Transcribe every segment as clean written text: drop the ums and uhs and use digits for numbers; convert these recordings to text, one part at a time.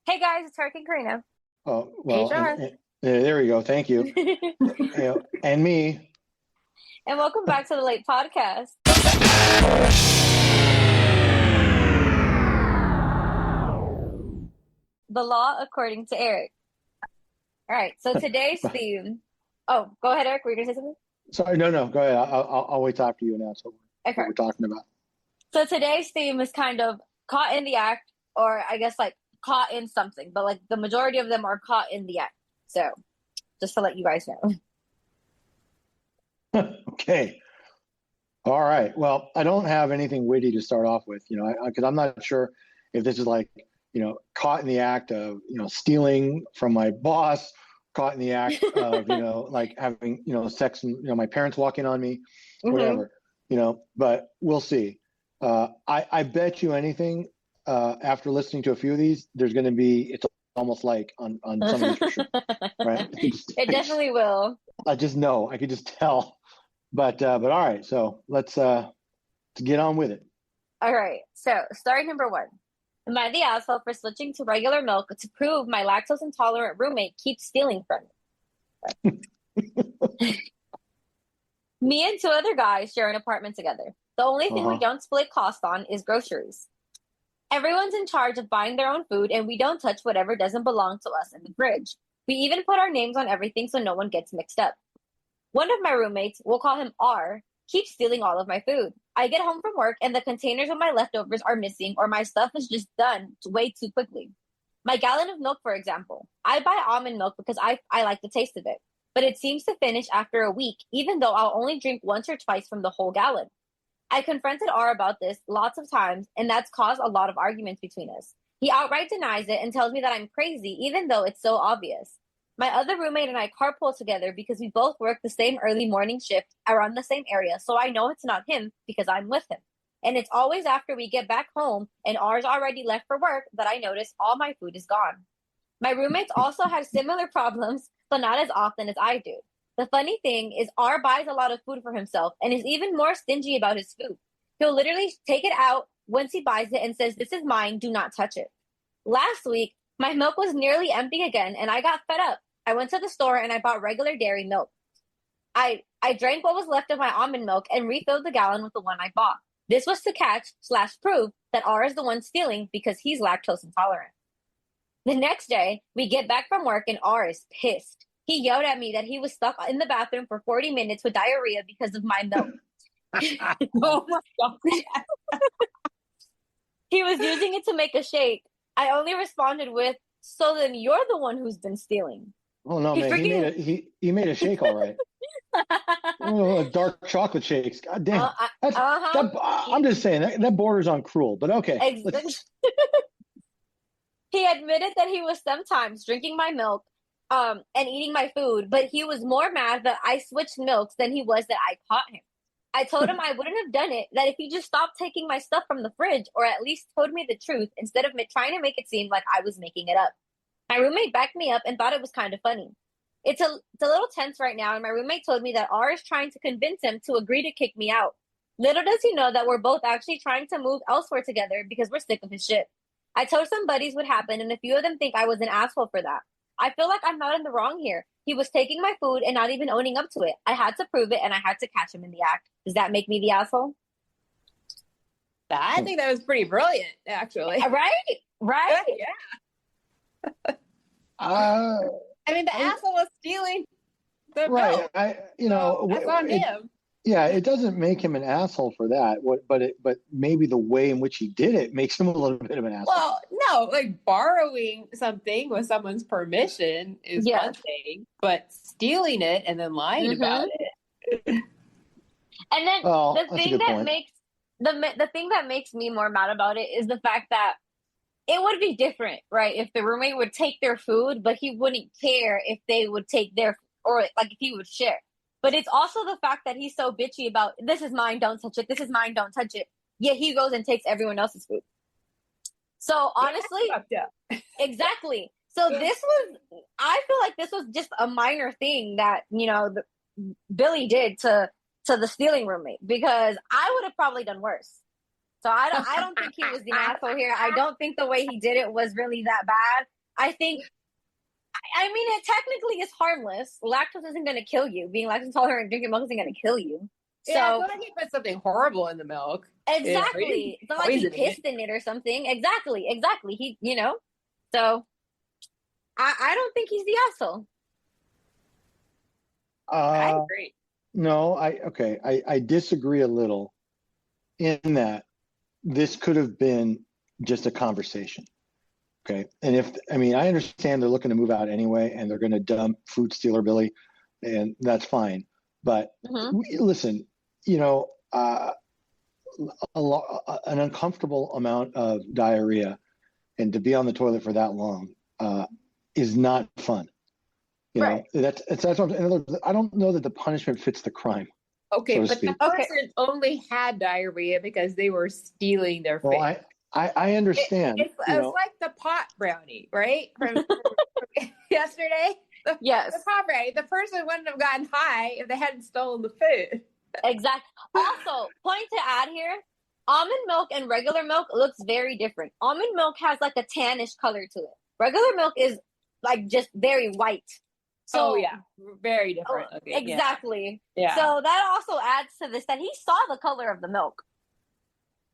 Hey guys, it's Eric and Karina. Oh, Hey, well, John. there we go. Thank you. And me. And welcome back to the Late Podcast. The law according to Eric. All right, so today's theme. Oh, go ahead, Eric. Were you gonna say something? Sorry, no. Go ahead. I'll wait after you announce what Okay. we're talking about. So today's theme is kind of caught in the act, or I guess like caught in something, but like the majority of them are caught in the act. So just to let you guys know. Okay. All right. Well, I don't have anything witty to start off with, because I'm not sure if this is like, caught in the act of, stealing from my boss, caught in the act of, like having, sex and, my parents walking on me, Hmm. whatever, but we'll see. I bet you anything, after listening to a few of these, it's almost like on some of these for sure, right? It definitely will. I just know, I could just tell. But all right, so let's get on with it. All right. So story number one. Am I the asshole for switching to regular milk to prove my lactose intolerant roommate keeps stealing from me? Me and two other guys share an apartment together. The only thing we Uh-huh. don't split cost on is groceries. Everyone's in charge of buying their own food, and we don't touch whatever doesn't belong to us in the fridge. We even put our names on everything so no one gets mixed up. One of my roommates, we'll call him R, keeps stealing all of my food. I get home from work and the containers of my leftovers are missing or my stuff is just done way too quickly. My gallon of milk, for example. I buy almond milk because I like the taste of it, but it seems to finish after a week, even though I'll only drink once or twice from the whole gallon. I confronted R about this lots of times, and that's caused a lot of arguments between us. He outright denies it and tells me that I'm crazy, even though it's so obvious. My other roommate and I carpool together because we both work the same early morning shift around the same area, so I know it's not him because I'm with him. And it's always after we get back home and R's already left for work that I notice all my food is gone. My roommates also have similar problems, but not as often as I do. The funny thing is, R buys a lot of food for himself and is even more stingy about his food. He'll literally take it out once he buys it and says, "This is mine, do not touch it." Last week, my milk was nearly empty again and I got fed up. I went to the store and I bought regular dairy milk. I drank what was left of my almond milk and refilled the gallon with the one I bought. This was to catch slash prove that R is the one stealing because he's lactose intolerant. The next day, we get back from work and R is pissed. He yelled at me that he was stuck in the bathroom for 40 minutes with diarrhea because of my milk. Oh my God. He was using it to make a shake. I only responded with, "So then you're the one who's been stealing." Oh no, He man, freaking he made a shake, all right. Oh, dark chocolate shakes. God damn. That's uh-huh. that. I'm just saying that borders on cruel, but okay. Ex- He admitted that he was sometimes drinking my milk and eating my food, but he was more mad that I switched milks than he was that I caught him. I told him I wouldn't have done it, that if he just stopped taking my stuff from the fridge or at least told me the truth instead of trying to make it seem like I was making it up. My roommate backed me up and thought it was kind of funny. It's a little tense right now, and my roommate told me that R is trying to convince him to agree to kick me out. Little does he know that we're both actually trying to move elsewhere together because we're sick of his shit. I told some buddies what happened, and a few of them think I was an asshole for that. I feel like I'm not in the wrong here. He was taking my food and not even owning up to it. I had to prove it, and I had to catch him in the act. Does that make me the asshole? I think that was pretty brilliant, actually. Right? Right? Yeah. Uh, I mean, the asshole was stealing the right. milk. That's on It, him. yeah, it doesn't make him an asshole for that. But maybe the way in which he did it makes him a little bit of an asshole. Well, no, like borrowing something with someone's permission is Yeah. one thing, but stealing it and then lying about it. And then Well, the that's a thing good that point. makes the thing that makes me more mad about it is the fact that it would be different, right? If the roommate would take their food, but he wouldn't care if they would take their or like if he would share. But it's also the fact that he's so bitchy about this is mine, don't touch it. This is mine, don't touch it. Yet he goes and takes everyone else's food. So honestly, Yeah. exactly. So this was, I feel like this was just a minor thing that Billy did to the stealing roommate because I would have probably done worse. So I don't think he was the asshole here. I don't think the way he did it was really that bad. I mean, it technically is harmless. Lactose isn't going to kill you. Being lactose intolerant and drinking milk isn't going to kill you. Yeah, it's So not like he put something horrible in the milk. exactly, it's not like he pissed in it or something. Exactly. He, So I don't think he's the asshole. I agree. No, I disagree a little in that this could have been just a conversation. Okay. And I understand they're looking to move out anyway, and they're going to dump food stealer Billy, and that's fine. But listen, an uncomfortable amount of diarrhea and to be on the toilet for that long is not fun. Right. That's what I don't know that the punishment fits the crime. Okay, so but the person only had diarrhea because they were stealing their food. Well, I understand. It's like the pot brownie, right? From yesterday. Yes. The pot brownie. The person wouldn't have gotten high if they hadn't stolen the food. Exactly. Also, point to add here, almond milk and regular milk looks very different. Almond milk has like a tannish color to it. Regular milk is like just very white. So, very different. Okay, exactly. Yeah. So that also adds to this that he saw the color of the milk.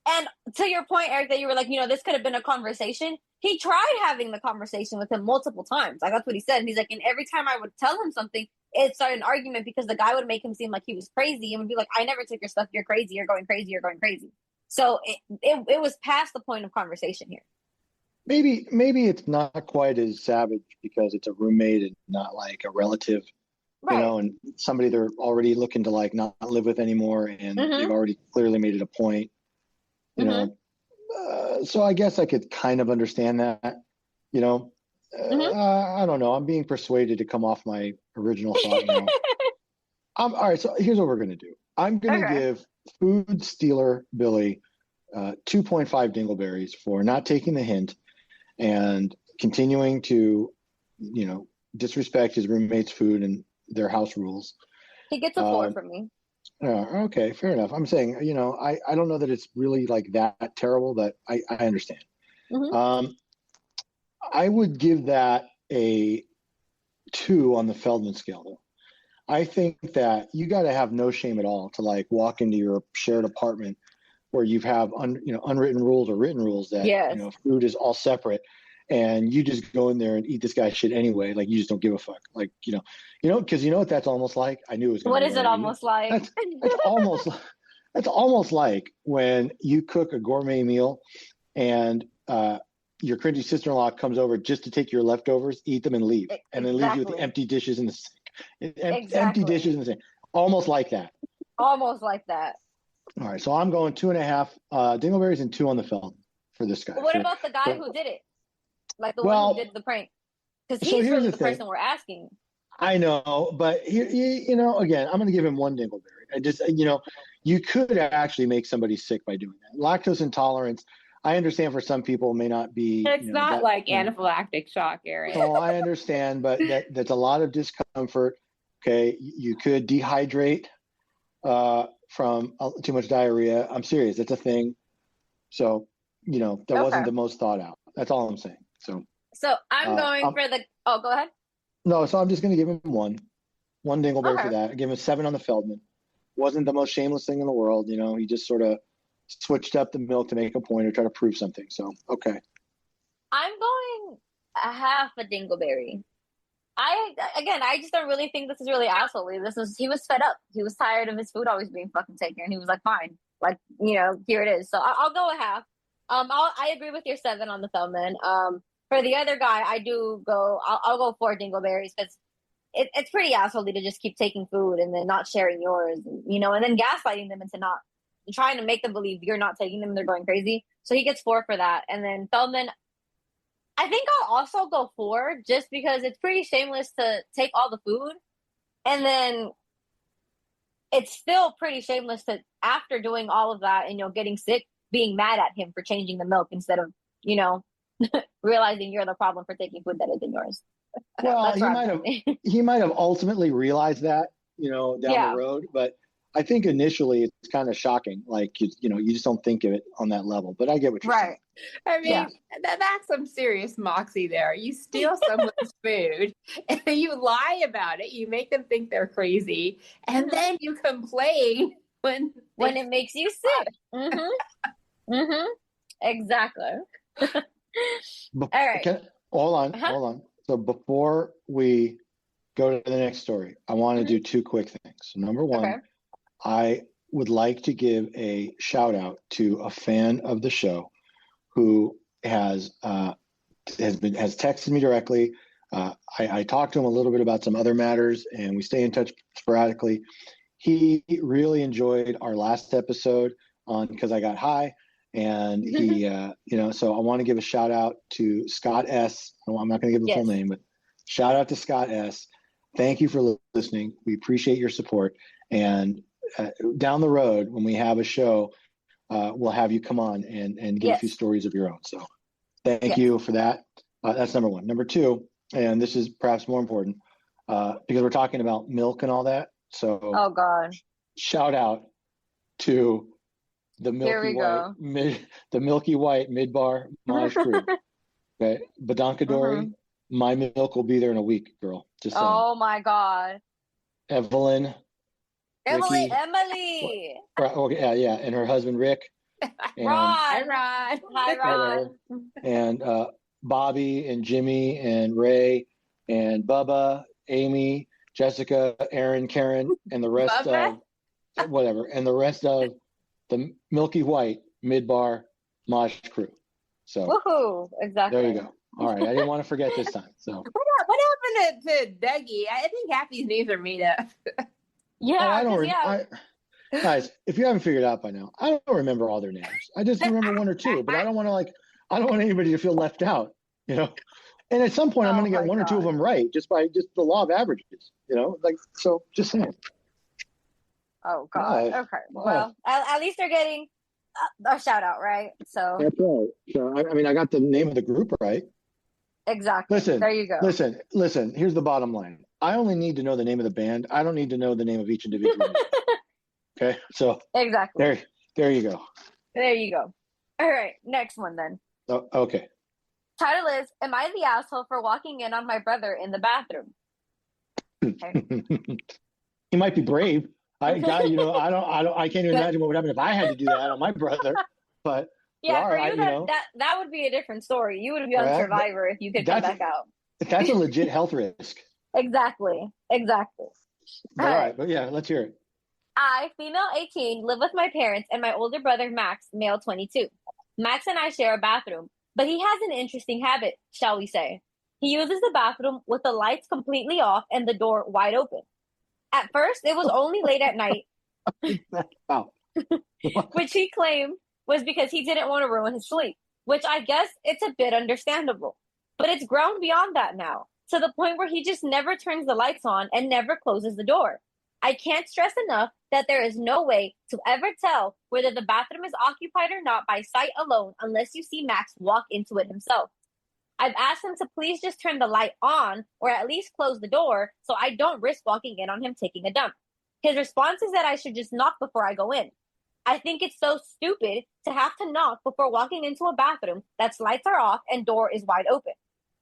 And to your point, Eric, that you were like, this could have been a conversation. He tried having the conversation with him multiple times. Like, that's what he said. And he's like, and every time I would tell him something, it started an argument because the guy would make him seem like he was crazy and would be like, I never took your stuff. You're crazy. You're going crazy. You're going crazy. So it was past the point of conversation here. Maybe it's not quite as savage because it's a roommate and not like a relative, right. And somebody they're already looking to like not live with anymore, and they've already clearly made it a point. So I guess I could kind of understand that. I don't know. I'm being persuaded to come off my original thought. All right. So here's what we're gonna do. I'm gonna give food stealer Billy 2.5 dingleberries for not taking the hint and continuing to, disrespect his roommate's food and their house rules. He gets a 4 from me. Okay, fair enough. I'm saying, I don't know that it's really like that terrible, but I understand. I would give that a 2 on the Feldman scale, though. I think that you got to have no shame at all to like walk into your shared apartment where you have unwritten rules or written rules that food is all separate, and you just go in there and eat this guy's shit anyway. Like, you just don't give a fuck. Like, because you know what that's almost like. I knew it was. What is it almost like? That's almost like when you cook a gourmet meal, and your cringy sister-in-law comes over just to take your leftovers, eat them, and leave, and then leaves you with the empty dishes in the sink. Empty dishes in the sink. Almost like that. Almost like that. All right, so I'm going 2.5 dingleberries and 2 on the Feldman for this guy. What about the guy who did it? Like the one who did the prank? Because he's really the person we're asking. I know, but again, I'm going to give him 1 dingleberry. I just, you could actually make somebody sick by doing that. Lactose intolerance, I understand for some people may not be. It's not like anaphylactic shock, Eric. Oh, I understand, but that's a lot of discomfort. Okay, you could dehydrate from too much diarrhea. I'm serious, that's a thing. So, that wasn't the most thought out. That's all I'm saying. So I'm going for the. Oh, go ahead. No, so I'm just going to give him one dingleberry for that. I give him 7 on the Feldman. Wasn't the most shameless thing in the world. He just sort of switched up the milk to make a point or try to prove something. So, okay. I'm going a half a dingleberry. I just don't really think this is really assholey. He was fed up. He was tired of his food always being fucking taken, and he was like, fine, like, here it is. So I'll go a half. I agree with your 7 on the Feldman. For the other guy, I'll go 4 dingleberries because it's pretty assholey to just keep taking food and then not sharing yours, and then gaslighting them into not trying to make them believe you're not taking them and they're going crazy. So he gets 4 for that. And then Feldman, I think I'll also go 4 just because it's pretty shameless to take all the food. And then it's still pretty shameless to, after doing all of that and, getting sick, being mad at him for changing the milk instead of, realizing you're the problem for taking food that isn't yours. Well, he might have ultimately realized that, down the road, but I think initially it's kind of shocking. Like, you just don't think of it on that level, but I get what you're saying. I mean, Yeah. that's some serious moxie there. You steal someone's food and you lie about it. You make them think they're crazy, and then you complain when it makes you sick. Exactly. All right. Hold on. So before we go to the next story, I want to do two quick things. So number one, Okay. I would like to give a shout out to a fan of the show who has texted me directly. I talked to him a little bit about some other matters, and we stay in touch sporadically. He really enjoyed our last episode on Because I Got High, and he, so I want to give a shout out to Scott S. I'm not going to give the full name, but shout out to Scott S. Thank you for listening. We appreciate your support. And down the road, when we have a show, we'll have you come on and give a few stories of your own. So thank you for that. That's number one. Number two, and this is perhaps more important, because we're talking about milk and all that. So oh God, shout out to the Milky White Mid-Bar Maj crew. Okay, Badankadori, my milk will be there in a week, girl. Just saying. Oh my God. Evelyn. Emily. Yeah, and her husband Rick. And, Ron. Hi, Ron. And Bobby and Jimmy and Ray and Bubba, Amy, Jessica, Aaron, Karen, and the rest of whatever, and the rest of the Milky White Mid-Bar Maj crew. So woohoo! Exactly. There you go. All right, I didn't want to forget this time. So what happened to Dougie? I think half these names are made up. Guys, if you haven't figured it out by now, I don't remember all their names. I just remember one or two, but I don't want anybody to feel left out, And at some point, I'm going to get one or two of them right, just by the law of averages, so just saying. Oh God. Okay. Well, at least they're getting a shout out, right? So that's right. So I got the name of the group right. Exactly. Listen, there you go. Listen. Here's the bottom line. I only need to know the name of the band. I don't need to know the name of each individual. Okay. So exactly. There you go. There you go. All right. Next one then. Oh, okay. Title is: Am I the asshole for walking in on my brother in the bathroom? Okay. He might be brave. I can't even imagine what would happen if I had to do that on my brother. But yeah, for you, that would be a different story. You would be on Survivor if you could come back out. That's a legit health risk. Exactly. All right, but yeah, let's hear it. I, female 18, live with my parents and my older brother Max, male 22. Max and I share a bathroom, but he has an interesting habit, shall we say. He uses the bathroom with the lights completely off and the door wide open. At first, it was only late at night, which he claimed was because he didn't want to ruin his sleep, which I guess it's a bit understandable. But it's grown beyond that now, to the point where he just never turns the lights on and never closes the door. I can't stress enough that there is no way to ever tell whether the bathroom is occupied or not by sight alone unless you see Max walk into it himself. I've asked him to please just turn the light on or at least close the door so I don't risk walking in on him taking a dump. His response is that I should just knock before I go in. I think it's so stupid to have to knock before walking into a bathroom that's lights are off and door is wide open.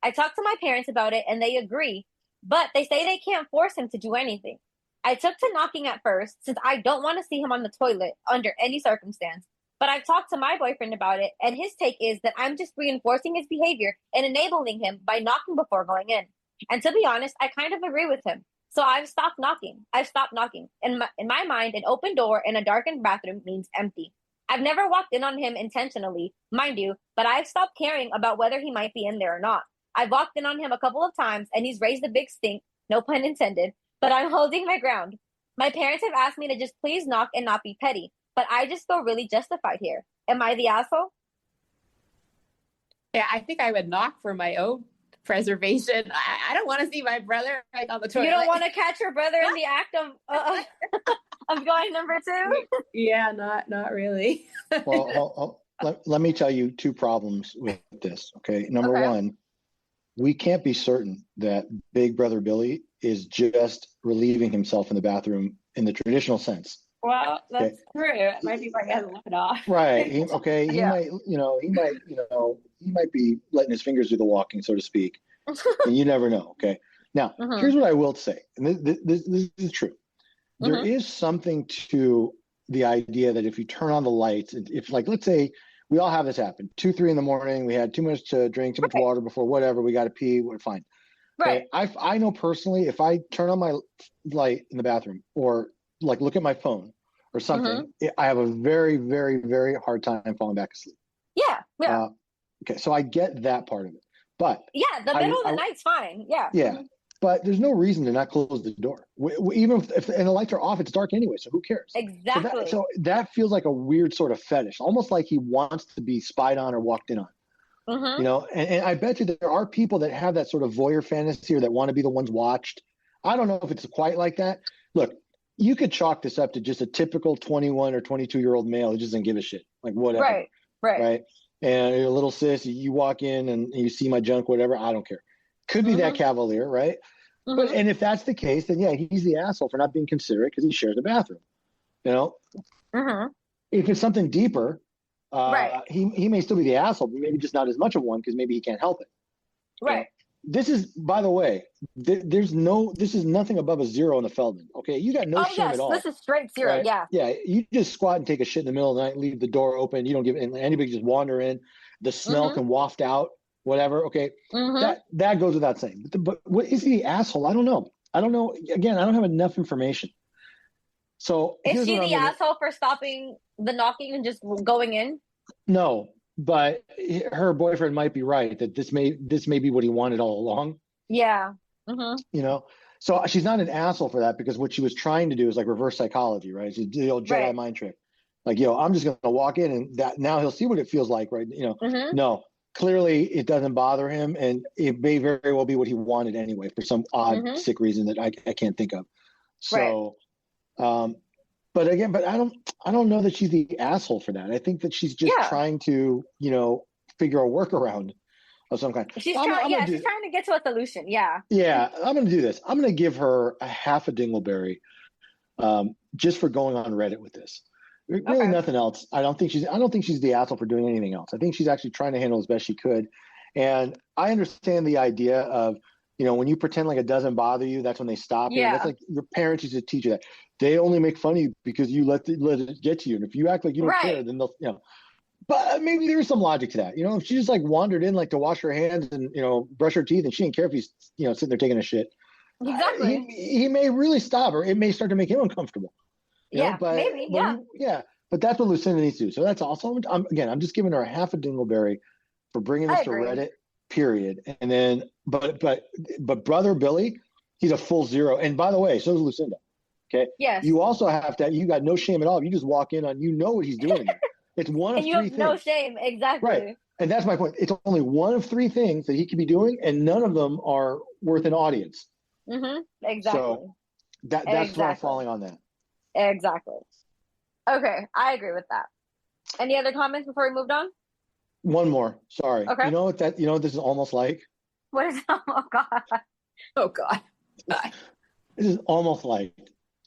I talked to my parents about it and they agree, but they say they can't force him to do anything. I took to knocking at first since I don't want to see him on the toilet under any circumstance. But I've talked to my boyfriend about it, and his take is that I'm just reinforcing his behavior and enabling him by knocking before going in. And to be honest, I kind of agree with him. So I've stopped knocking. In my mind, an open door in a darkened bathroom means empty. I've never walked in on him intentionally, mind you, but I've stopped caring about whether he might be in there or not. I've walked in on him a couple of times, and he's raised a big stink, no pun intended, but I'm holding my ground. My parents have asked me to just please knock and not be petty. But I just feel really justified here. Am I the asshole? Yeah, I think I would knock for my own preservation. I don't want to see my brother on the toilet. You don't want to catch your brother in the act of going number two? Yeah, not really. Well, let me tell you two problems with this. Okay, number one, we can't be certain that Big Brother Billy is just relieving himself in the bathroom in the traditional sense. Well, Okay. that's true. It might be why he hasn't left it off. Right. He Yeah. might, he might be letting his fingers do the walking, so to speak. And you never know. Okay. Now, here's what I will say. And this is true. There is something to the idea that if you turn on the lights, if like, let's say we all have this happen, 2, 3 in the morning, we had too much to drink, too much water before, whatever, we got to pee, we're fine. Right. Okay? I know personally, if I turn on my light in the bathroom or like look at my phone or something, I have a very, very, very hard time falling back asleep. Yeah. Yeah. Okay. So I get that part of it, but yeah. The middle of the night's fine. Yeah. Yeah. But there's no reason to not close the door. Even if and the lights are off, it's dark anyway, so who cares? Exactly. So that feels like a weird sort of fetish, almost like he wants to be spied on or walked in on. You know, and I bet you there are people that have that sort of voyeur fantasy or that want to be the ones watched. I don't know if it's quite like that. Look, you could chalk this up to just a typical 21 or 22-year-old male who just doesn't give a shit, like whatever. Right. And you're a little sis, you walk in and you see my junk, whatever. I don't care. Could be that cavalier, right? But and if that's the case, then yeah, he's the asshole for not being considerate because he shares a bathroom. You know, if it's something deeper, he may still be the asshole, but maybe just not as much of one because maybe he can't help it. Right. You know? This is, by the way, this is nothing above a 0 in the Feldman. Okay, you got no shame at all. This is straight 0. Right? Yeah. Yeah, you just squat and take a shit in the middle of the night, leave the door open. You don't give anybody just wander in. The smell can waft out. Whatever. Okay. That goes without saying. But what is he the asshole? I don't know. Again, I don't have enough information. So is she the asshole for stopping the knocking and just going in? No, but her boyfriend might be right that this may be what he wanted all along. Yeah. You know, so she's not an asshole for that because what she was trying to do is like reverse psychology, right? It's the old Jedi mind trick. Like, I'm just going to walk in and that now he'll see what it feels like, right? You know, no. Clearly, it doesn't bother him, and it may very well be what he wanted anyway for some odd, sick reason that I can't think of. So, but I don't know that she's the asshole for that. I think that she's just trying to, figure a workaround of some kind. She's trying to get to a solution. Yeah. Yeah, I'm going to do this. I'm going to give her a half a dingleberry, just for going on Reddit with this. Really nothing else. I don't think she's the asshole for doing anything else. I think she's actually trying to handle as best she could. And I understand the idea of, when you pretend like it doesn't bother you, that's when they stop you. That's like your parents used to teach you that. They only make fun of you because you let it get to you. And if you act like you don't care, then they'll, but maybe there's some logic to that. If she just like wandered in like to wash her hands and, brush her teeth and she didn't care if he's, sitting there taking a shit. Exactly. He may really stop her. It may start to make him uncomfortable. Maybe. But that's what Lucinda needs to do. So that's awesome. I'm just giving her a half a dingleberry for bringing this to Reddit, period. And then, but brother Billy, he's a full 0. And by the way, so is Lucinda. Okay. Yes. You also have to, you got no shame at all. You just walk in on, what he's doing there. It's one of 3 things. No shame. Exactly. Right. And that's my point. It's only one of 3 things that he could be doing, and none of them are worth an audience. Exactly. So that's why I'm falling on that. Exactly. Okay, I agree with that. Any other comments before we moved on? One more. Sorry. Okay. You know what this is almost like? What is that? Oh God. Oh God. This is almost like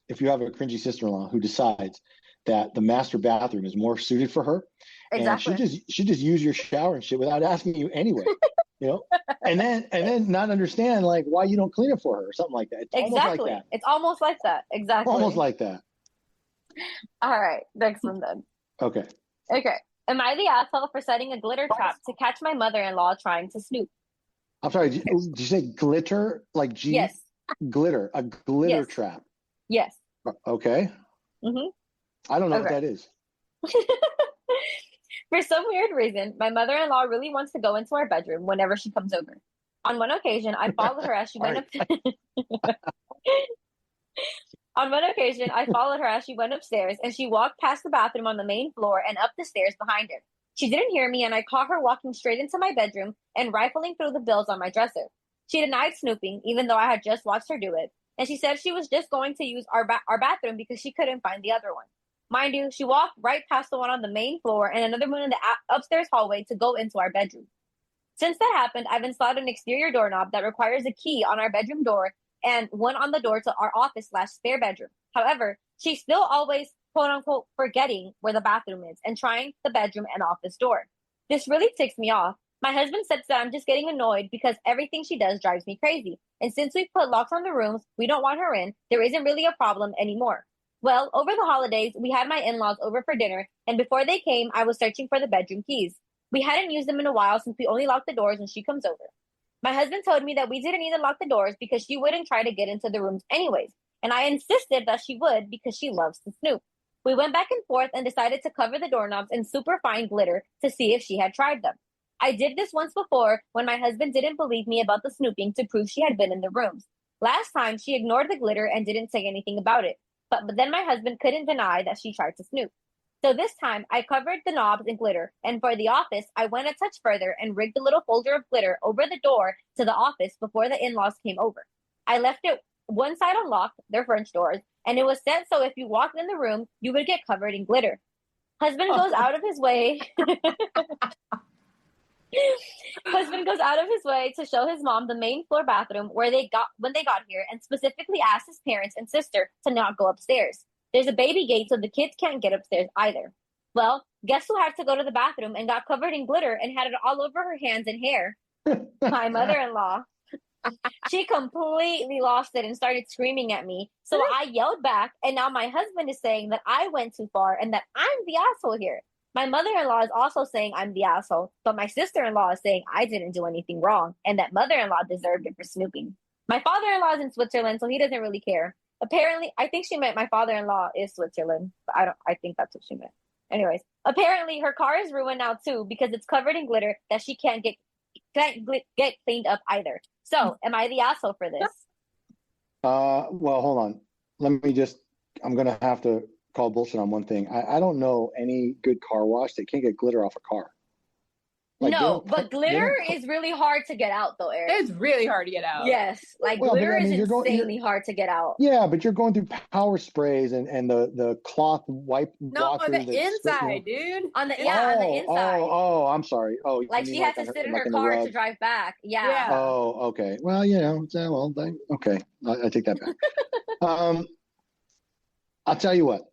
if you have a cringy sister-in-law who decides that the master bathroom is more suited for her. Exactly. And she just use your shower and shit without asking you anyway. And then not understand like why you don't clean it for her or something like that. It's almost like that. It's almost like that. Exactly. Almost like that. All right, next one then. Okay. Am I the asshole for setting a glitter trap to catch my mother-in-law trying to snoop? I'm sorry, did you say glitter? Like G? Yes. Glitter. A glitter trap. Yes. Okay. I don't know what that is. For some weird reason, my mother-in-law really wants to go into our bedroom whenever she comes over. On one occasion, I followed her as she went up. On one occasion, I followed her as she went upstairs, and she walked past the bathroom on the main floor and up the stairs behind her. She didn't hear me, and I caught her walking straight into my bedroom and rifling through the bills on my dresser. She denied snooping, even though I had just watched her do it, and she said she was just going to use our bathroom because she couldn't find the other one. Mind you, she walked right past the one on the main floor and another one in the upstairs hallway to go into our bedroom. Since that happened, I've installed an exterior doorknob that requires a key on our bedroom door and one on the door to our office/spare bedroom. However, she still always quote unquote forgetting where the bathroom is and trying the bedroom and office door. This really ticks me off. My husband says that I'm just getting annoyed because everything she does drives me crazy. And since we've put locks on the rooms we don't want her in, there isn't really a problem anymore. Well, over the holidays, we had my in-laws over for dinner, and before they came, I was searching for the bedroom keys. We hadn't used them in a while since we only lock the doors when she comes over. My husband told me that we didn't need to lock the doors because she wouldn't try to get into the rooms anyways, and I insisted that she would because she loves to snoop. We went back and forth and decided to cover the doorknobs in super fine glitter to see if she had tried them. I did this once before when my husband didn't believe me about the snooping to prove she had been in the rooms. Last time, she ignored the glitter and didn't say anything about it. But then my husband couldn't deny that she tried to snoop. So this time, I covered the knobs in glitter, and for the office, I went a touch further and rigged a little folder of glitter over the door to the office before the in-laws came over. I left it one side unlocked, their French doors, and it was set so if you walked in the room, you would get covered in glitter. Husband goes out of his way. Husband goes out of his way to show his mom the main floor bathroom where they got when they got here, and specifically asked his parents and sister to not go upstairs. There's a baby gate, so the kids can't get upstairs either. Well, guess who had to go to the bathroom and got covered in glitter and had it all over her hands and hair? My mother-in-law. She completely lost it and started screaming at me. So I yelled back, and now my husband is saying that I went too far and that I'm the asshole here. My mother-in-law is also saying I'm the asshole, but my sister-in-law is saying I didn't do anything wrong and that mother-in-law deserved it for snooping. My father-in-law is in Switzerland, so he doesn't really care. Apparently, I think she meant my father-in-law is Switzerland. But I think that's what she meant. Anyways, apparently her car is ruined now too because it's covered in glitter that she can't get cleaned up either. So, am I the asshole for this? Well, hold on. I'm going to have to call bullshit on one thing. I don't know any good car wash that can't get glitter off a car. Like, no, but glitter is really hard to get out, though, Eric. It's really hard to get out. Yes, like well, glitter I mean, is insanely hard to get out. Yeah, but you're going through power sprays and the cloth wipe. No, on the inside, dude. On the inside. Oh, I'm sorry. Oh, like she had to sit in her car to drive back. Yeah. Oh, okay. Well, okay. I take that back. I'll tell you what.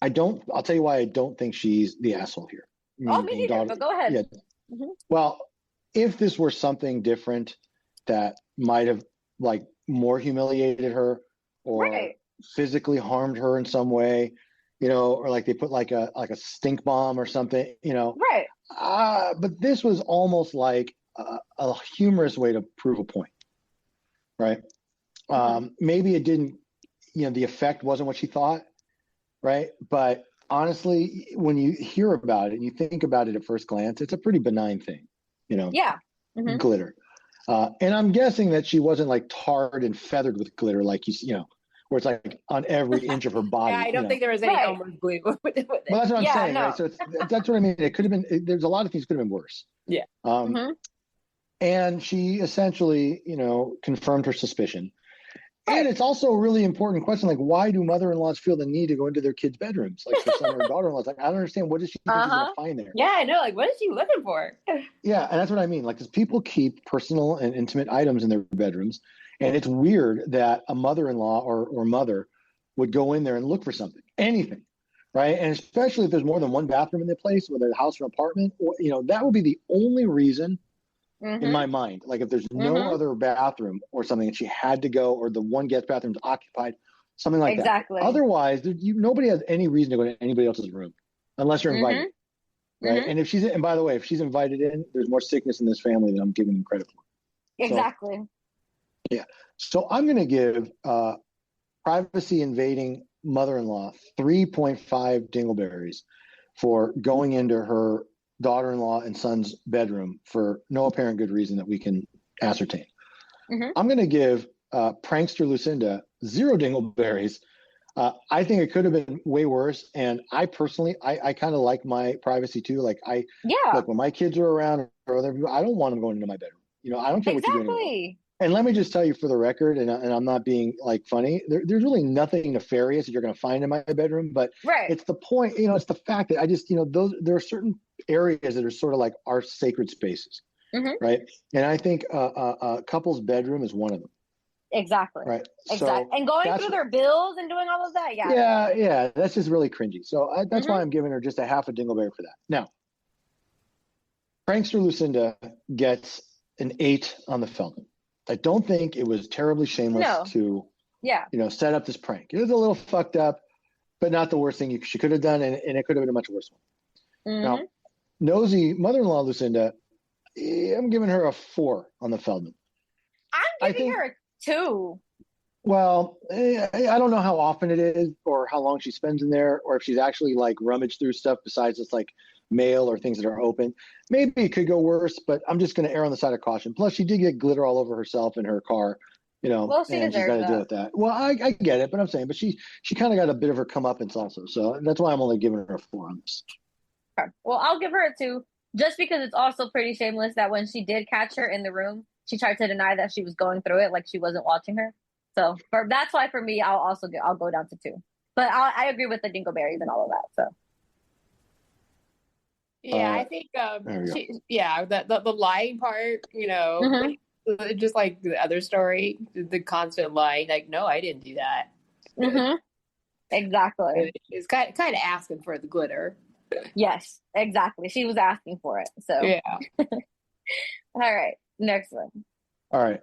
I'll tell you why I don't think she's the asshole here. Me neither, but go ahead. Yeah. Mm-hmm. Well, if this were something different that might have like more humiliated her or physically harmed her in some way, or like they put like a stink bomb or something, Right. But this was almost like a humorous way to prove a point, right? Mm-hmm. Maybe it didn't, the effect wasn't what she thought, right? But honestly, when you hear about it and you think about it at first glance, it's a pretty benign thing, Yeah. Mm-hmm. Glitter. And I'm guessing that she wasn't like tarred and feathered with glitter, like where it's like on every inch of her body. Yeah, I don't think there was any Elmer's glue with it. Well, that's what I'm saying. No. Right? So that's what I mean. It could have been. There's a lot of things could have been worse. Yeah. And she essentially, confirmed her suspicion. And it's also a really important question, like, why do mother-in-laws feel the need to go into their kids' bedrooms? Like, her son or daughter-in-laws, like, I don't understand. What does she think she's going to find there? Yeah, I know. Like, what is she looking for? Yeah, and that's what I mean. Like, because people keep personal and intimate items in their bedrooms, and it's weird that a mother-in-law or mother would go in there and look for something, anything, right? And especially if there's more than one bathroom in the place, whether a house or apartment, or, that would be the only reason. Mm-hmm. In my mind, like if there's no other bathroom or something and she had to go, or the one guest bathroom's occupied, something like that. Exactly. Otherwise, nobody has any reason to go to anybody else's room unless you're invited, right? And and by the way, if she's invited in, there's more sickness in this family than I'm giving them credit for. Exactly. So, yeah. So I'm going to give privacy invading mother-in-law 3.5 dingleberries for going into her daughter-in-law and son's bedroom for no apparent good reason that we can ascertain. I'm going to give prankster Lucinda 0 dingleberries. I think it could have been way worse. And I personally, I kind of like my privacy too. Like look, when my kids are around or other people, I don't want them going into my bedroom. I don't care what you're doing. And let me just tell you for the record, and I'm not being like funny, there's really nothing nefarious that you're going to find in my bedroom, but it's the point, it's the fact that I just, there are certain areas that are sort of like our sacred spaces, right? And I think a couple's bedroom is one of them. Exactly. right? Exactly. So And going that's through their bills and doing all of that. Yeah. yeah, that's just really cringy. So that's Mm-hmm. why I'm giving her just a half a dingleberry for that. Now, prankster Lucinda gets an 8 on the Feldman. I don't think it was terribly shameless No. to, Yeah. set up this prank. It was a little fucked up, but not the worst thing she could have done, and it could have been a much worse one. Mm-hmm. Now, nosy mother-in-law Lucinda, I'm giving her a 4 on the Feldman. I'm I giving think, her a 2. well, I don't know how often it is or how long she spends in there, or if she's actually like rummaged through stuff besides just like mail or things that are open. Maybe it could go worse, but I'm just going to err on the side of caution. Plus, she did get glitter all over herself in her car, Well, she and she's got deserves to deal that. with that. Well, I get it, but I'm saying, but she kind of got a bit of her comeuppance also, so that's why I'm only giving her a 4 on this. Okay. Well, I'll give her a 2, just because it's also pretty shameless that when she did catch her in the room, she tried to deny that she was going through it, like she wasn't watching her. So that's why for me, I'll go down to 2. But I agree with the dingleberries and all of that. So Yeah, I think There we go. the lying part, Mhm. just like the other story, the constant lying, like, no, I didn't do that. Mhm. Exactly. It's kind of asking for the glitter. Yes, exactly. She was asking for it. So Yeah. all right, next one. All right.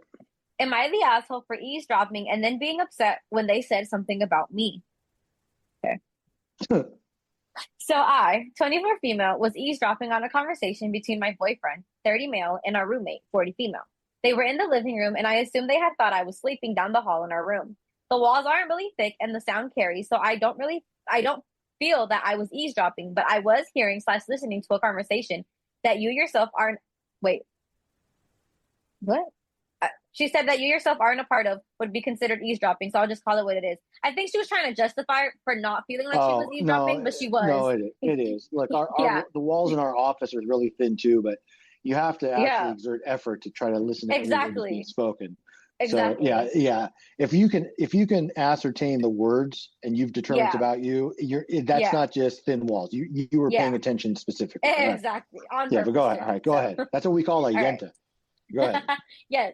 Am I the asshole for eavesdropping and then being upset when they said something about me? Okay. So I, 24 female, was eavesdropping on a conversation between my boyfriend, 30 male, and our roommate, 40 female. They were in the living room, and I assumed they had thought I was sleeping down the hall in our room. The walls aren't really thick, and the sound carries, so I don't feel that I was eavesdropping, but I was hearing slash listening to a conversation that you yourself aren't. Wait, what? She said that you yourself aren't a part of would be considered eavesdropping, so I'll just call it what it is. I think she was trying to justify it for not feeling like she was Oh eavesdropping, but she no, was. it is. Look, Yeah, the walls in our office are really thin too, but you have to actually yeah, exert effort to try to listen to every word that's being exactly, spoken. So exactly. yeah. If you can ascertain the words and you've determined it's Yeah, about you, that's yeah, not just thin walls. You were paying yeah, attention specifically. All right. exactly. On Yeah, but go purpose ahead. too. All right, go So, ahead. That's what we call a all right. yenta. Go ahead. Yes.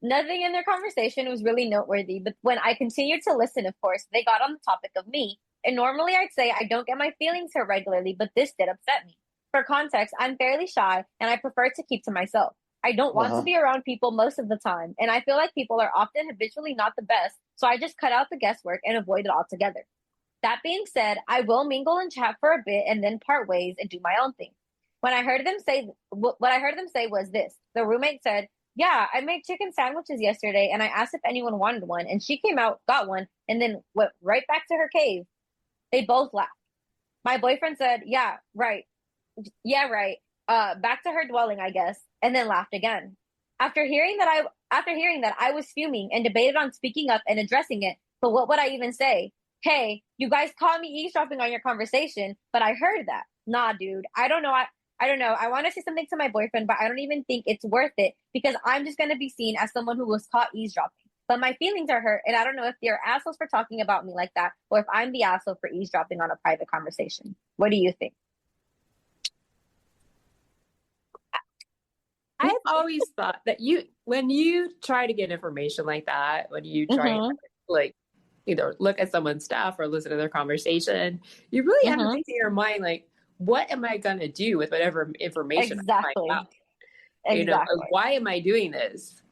Nothing in their conversation was really noteworthy, but when I continued to listen, of course, they got on the topic of me. And normally I'd say I don't get my feelings hurt regularly, but this did upset me. For context, I'm fairly shy and I prefer to keep to myself. I don't want to Uh-huh. be around people most of the time, and I feel like people are often habitually not the best, so I just cut out the guesswork and avoid it altogether. That being said, I will mingle and chat for a bit and then part ways and do my own thing. When I heard them say, what I heard them say was this: the roommate said, "Yeah, I made chicken sandwiches yesterday, and I asked if anyone wanted one, and she came out, got one, and then went right back to her cave." They both laughed. My boyfriend said, "Yeah, right. Yeah, right. Back to her dwelling, I guess," and then laughed again. After hearing that, I was fuming and debated on speaking up and addressing it. But what would I even say? Hey, you guys caught me eavesdropping on your conversation, but I heard that. Nah, dude. I don't know. I don't know. I want to say something to my boyfriend, but I don't even think it's worth it because I'm just going to be seen as someone who was caught eavesdropping. But my feelings are hurt, and I don't know if they're assholes for talking about me like that or if I'm the asshole for eavesdropping on a private conversation. What do you think? I've always thought that when you try to get information like that, when you try to Mm-hmm. like either look at someone's stuff or listen to their conversation, you really have to Mm-hmm. think in your mind, like, what am I going to do with whatever information I find Exactly. out? Exactly. Why am I doing this?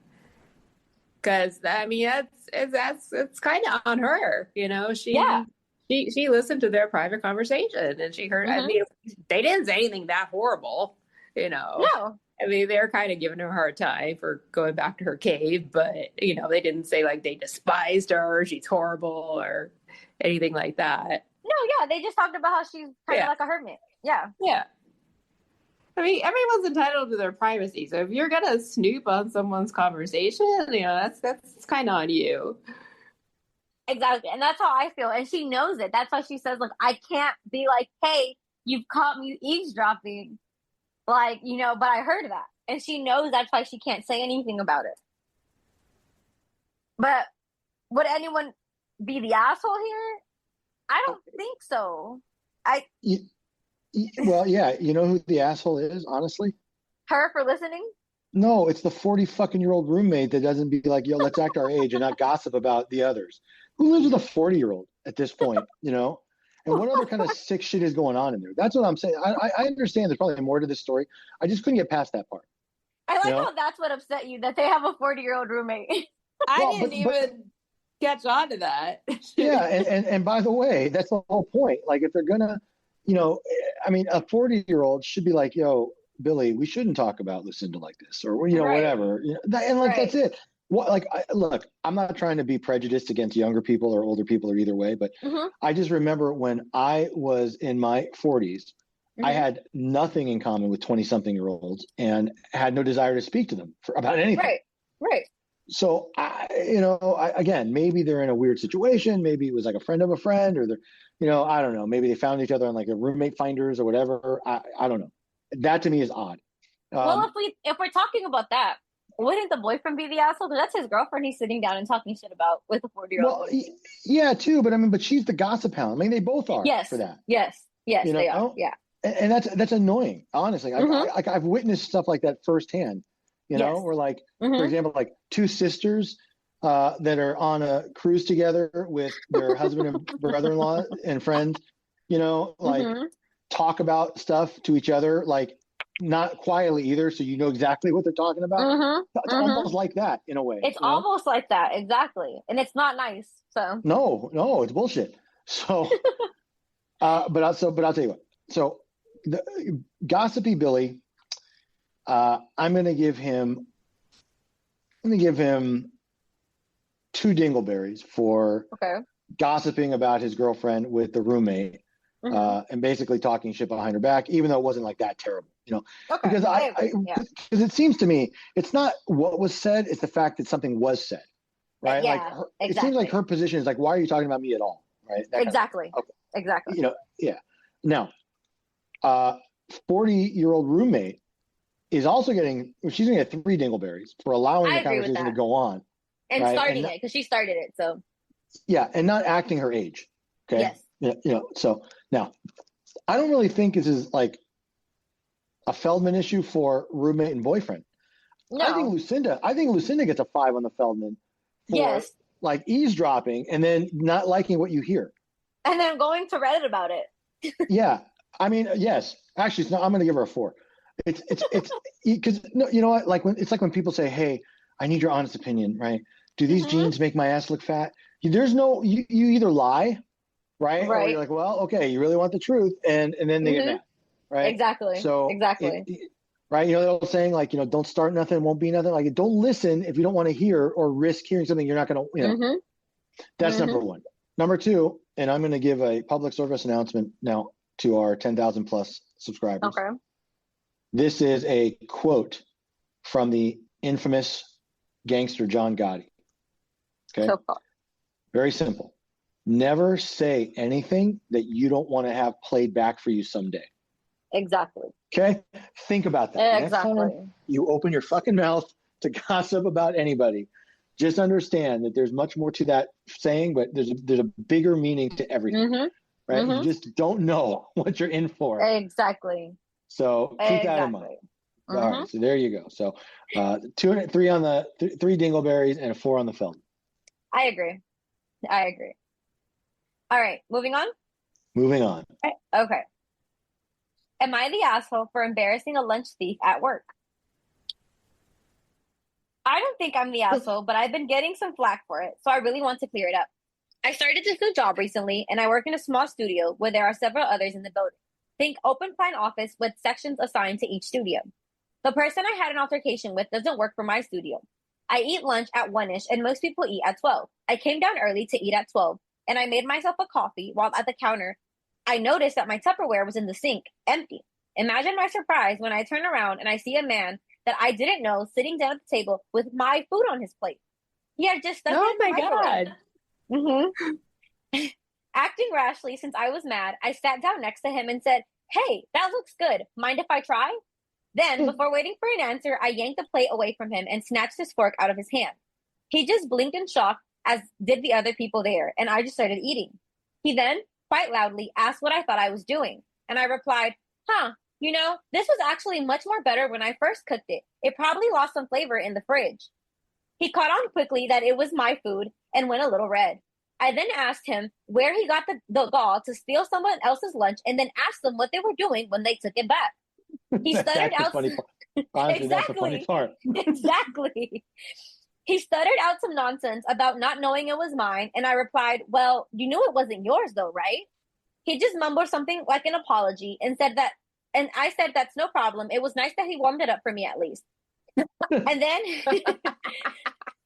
Because I mean, it's kind of on her. Yeah. She listened to their private conversation and she heard. I Mm-hmm. mean, they didn't say anything that horrible. No. I mean, they're kind of giving her a hard time for going back to her cave, but they didn't say like they despised her, she's horrible, or anything like that. No, yeah. They just talked about how she's kind of Yeah, like a hermit. Yeah. yeah. I mean, everyone's entitled to their privacy. So if you're gonna snoop on someone's conversation, that's kind of on you. Exactly. And that's how I feel. And she knows it. That's why she says, like, I can't be like, hey, you've caught me eavesdropping. Like, but I heard that. And she knows that's why she can't say anything about it. But would anyone be the asshole here? I don't think so. I Well, yeah. You know who the asshole is, honestly? Her for listening? No, it's the 40 fucking year old roommate that doesn't be like, yo, let's act our age and not gossip about the others. Who lives with a 40-year-old at this point, you know? And what other kind of sick shit is going on in there? That's what I'm saying. I understand there's probably more to this story. I just couldn't get past that part, I you like know? how that's what upset you, that they have a 40-year-old roommate. I Well, didn't even catch on to that. yeah, and by the way, that's the whole point. Like if they're gonna, you know, I mean, a 40-year-old should be like, yo, Billy, we shouldn't talk about Lucinda like this, or you know, Right. whatever. You know, and like Right. that's it. What like look, I'm not trying to be prejudiced against younger people or older people or either way, but Mm-hmm. I just remember when I was in my 40s, I Mm-hmm. had nothing in common with 20-something-year-olds and had no desire to speak to them about anything. Right. Right. So again, maybe they're in a weird situation. Maybe it was like a friend of a friend, or they're, I don't know. Maybe they found each other on like a roommate finders or whatever. I don't know. That to me is odd. Well, if we're talking about that, wouldn't the boyfriend be the asshole? Because that's his girlfriend he's sitting down and talking shit about with a 40-year-old well, woman. yeah, too. But I mean, but she's the gossip hound. I mean, they both are Yes. for that. Yes. Yes, You they are. know, Yeah. and that's annoying. Honestly, Mm-hmm. I've witnessed stuff like that firsthand. Yes. Where like, for Mm-hmm. example, like two sisters that are on a cruise together with their husband and brother-in-law and friends, like Mm-hmm. talk about stuff to each other, like not quietly either, so you know exactly what they're talking about. Mm-hmm. It's Mm-hmm. almost like that in a way. It's almost like that, exactly. And it's not nice. So No, it's bullshit. So, but I'll tell you what. So, the gossipy Billy, I'm going to give him. I'm going to give him 2 dingleberries for okay. gossiping about his girlfriend with the roommate, Mm-hmm. and basically talking shit behind her back, even though it wasn't like that terrible, Okay. because Yeah. because it seems to me it's not what was said, it's the fact that something was said, right? Like Yeah, it seems like exactly. her position is like, why are you talking about me at all, right? That kind of Exactly. thing. Okay. Exactly. Yeah. Now, 40-year-old roommate is also she's going to get 3 dingleberries for allowing I the agree with conversation to that. go on, And right? starting it, because she started it. So Yeah, and not acting her age. Okay. yes. So now I don't really think this is like a Feldman issue for roommate and boyfriend. I think No. Lucinda gets a 5 on the Feldman for Yes. like eavesdropping and then not liking what you hear. And then going to Reddit about it. Yeah. I mean, yes. Actually, I'm going to give her a 4. It's because no, you know what? Like when people say, "Hey, I need your honest opinion," right? Do these Mm-hmm. jeans make my ass look fat? There's no you either lie, right? Or Right. you're like, well, okay, you really want the truth, and then they get Mm-hmm. mad, right? Exactly. So Exactly. right, the old saying, like, don't start nothing, it won't be nothing. Like, don't listen if you don't want to hear or risk hearing something you're not going to, Mm-hmm. That's Mm-hmm. number 1. Number 2, and I'm going to give a public service announcement now to our 10,000 plus subscribers. Okay. This is a quote from the infamous gangster John Gotti. Okay. So far. Very simple. Never say anything that you don't want to have played back for you someday. Exactly. Okay? Think about that. Exactly. Next time you open your fucking mouth to gossip about anybody, just understand that there's much more to that saying, but there's a bigger meaning to everything. Mm-hmm. Right? Mm-hmm. You just don't know what you're in for. Exactly. So keep that in mind. Mm-hmm. All right, so there you go. So 2 and 3 on the 3 dingleberries and a 4 on the Feldman. I agree. All right, moving on. Moving on. Okay. Am I the asshole for embarrassing a lunch thief at work? I don't think I'm the asshole, but I've been getting some flack for it, so I really want to clear it up. I started this new job recently, and I work in a small studio where there are several others in the building. Think open plan office with sections assigned to each studio. The person I had an altercation with doesn't work for my studio. I eat lunch at 1-ish, and most people eat at 12. I came down early to eat at 12, and I made myself a coffee while at the counter. I noticed that my Tupperware was in the sink, empty. Imagine my surprise when I turn around and I see a man that I didn't know sitting down at the table with my food on his plate. He had just stuck Oh it in the my microwave. God. Mm-hmm. Acting rashly since I was mad, I sat down next to him and said, "Hey, that looks good. Mind if I try?" Then, before waiting for an answer, I yanked the plate away from him and snatched his fork out of his hand. He just blinked in shock, as did the other people there, and I just started eating. He then, quite loudly, asked what I thought I was doing, and I replied, "Huh, You know, this was actually much more better when I first cooked it. It probably lost some flavor in the fridge. He caught on quickly that it was my food and went a little red. I then asked him where he got the gall to steal someone else's lunch and then asked them what they were doing when they took it back. He stuttered That's the out. funny part. Honestly, that's the funny Exactly. part. Exactly. He stuttered out some nonsense about not knowing it was mine, and I replied, well, you knew it wasn't yours though, right? He just mumbled something like an apology and said that, and I said that's no problem. It was nice that he warmed it up for me at least. And then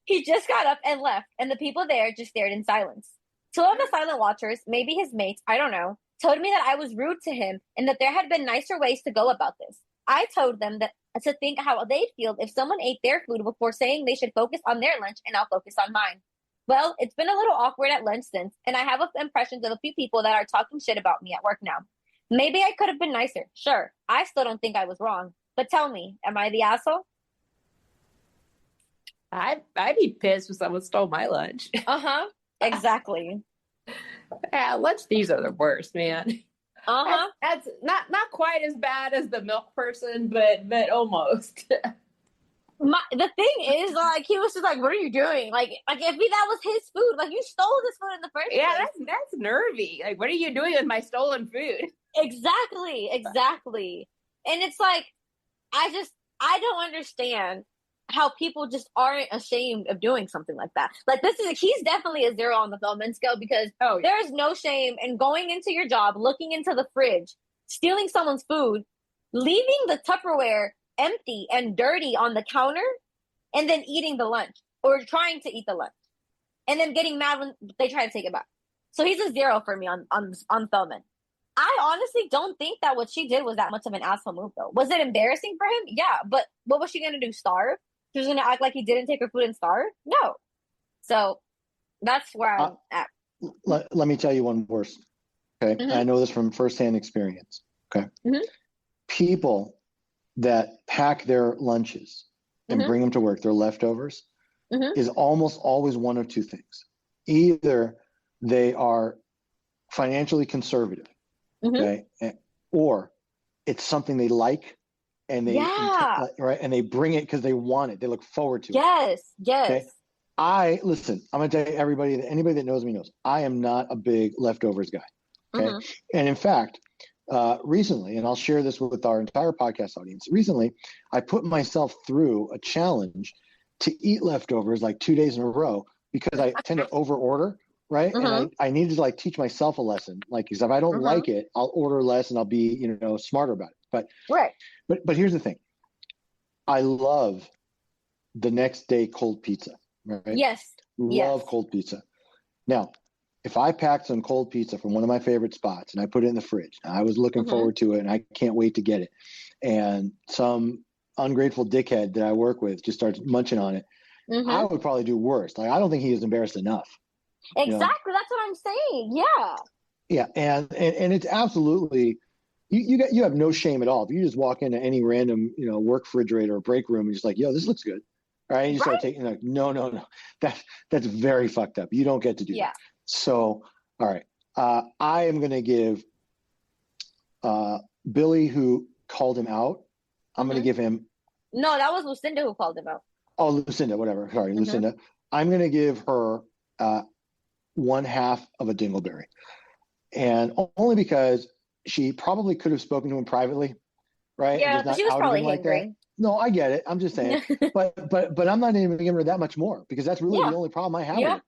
he just got up and left, and the people there just stared in silence. Two of the silent watchers, maybe his mates, I don't know, told me that I was rude to him and that there had been nicer ways to go about this. I told them that to think how they'd feel if someone ate their food before saying they should focus on their lunch and I'll focus on mine. Well, it's been a little awkward at lunch since, and I have impressions of a few people that are talking shit about me at work now. Maybe I could have been nicer. Sure, I still don't think I was wrong. But tell me, am I the asshole? I'd be pissed if someone stole my lunch. Uh-huh. Exactly. Yeah, lunch thieves are the worst, man. Uh-huh. That's not quite as bad as the milk person, but almost. The thing is, like, he was just like, what are you doing? Like if that was his food, like, you stole this food in the first Yeah, place. that's nervy. Like, what are you doing with my stolen food? Exactly. And it's like, I don't understand how people just aren't ashamed of doing something like that. Like, he's definitely a 0 on the Feldman scale, because there is no shame in going into your job, looking into the fridge, stealing someone's food, leaving the Tupperware empty and dirty on the counter, and then eating the lunch or trying to eat the lunch, and then getting mad when they try to take it back. So he's a 0 for me on Feldman. I honestly don't think that what she did was that much of an asshole move, though. Was it embarrassing for him? Yeah, but what was she going to do? Starve? She was going to act like he didn't take her food and starve? No. So that's where I'm at. Let me tell you one worse. Okay. Mm-hmm. I know this from firsthand experience. Okay. Mm-hmm. People that pack their lunches and Mm-hmm. bring them to work, their leftovers, Mm-hmm. is almost always one of two things. Either they are financially conservative, Mm-hmm. okay, or it's something they like, and they right, and they bring it because they want it. They look forward to it. Yes. Okay? I'm gonna tell you, anybody that knows me knows I am not a big leftovers guy. Okay. Mm-hmm. And in fact, recently, and I'll share this with our entire podcast audience, recently I put myself through a challenge to eat leftovers like 2 days in a row, because I tend to over order, right? Mm-hmm. And I needed to like teach myself a lesson, like, because if I don't Mm-hmm. like it, I'll order less and I'll be, smarter about it. But here's the thing. I love the next day cold pizza, right? Yes. Love cold pizza. Now, if I packed some cold pizza from one of my favorite spots and I put it in the fridge, and I was looking Mm-hmm. forward to it and I can't wait to get it, and some ungrateful dickhead that I work with just starts munching on it, Mm-hmm. I would probably do worse. Like, I don't think he is embarrassed enough. Exactly. That's what I'm saying. Yeah. Yeah. And it's absolutely, you have no shame at all. If you just walk into any random, work refrigerator or break room and just like, yo, this looks good. All right. And you start taking, like, no. That's very fucked up. You don't get to do that. So, all right. I am going to give Billy, who called him out, I'm going to give him. No, that was Lucinda who called him out. Oh, Lucinda, whatever. Sorry, Mm-hmm. Lucinda. I'm going to give her 1/2 of a dingleberry. And only because she probably could have spoken to him privately, right? Yeah, but she was probably angry. No, I get it. I'm just saying. but I'm not even giving her that much more, because that's really the only problem I have with it.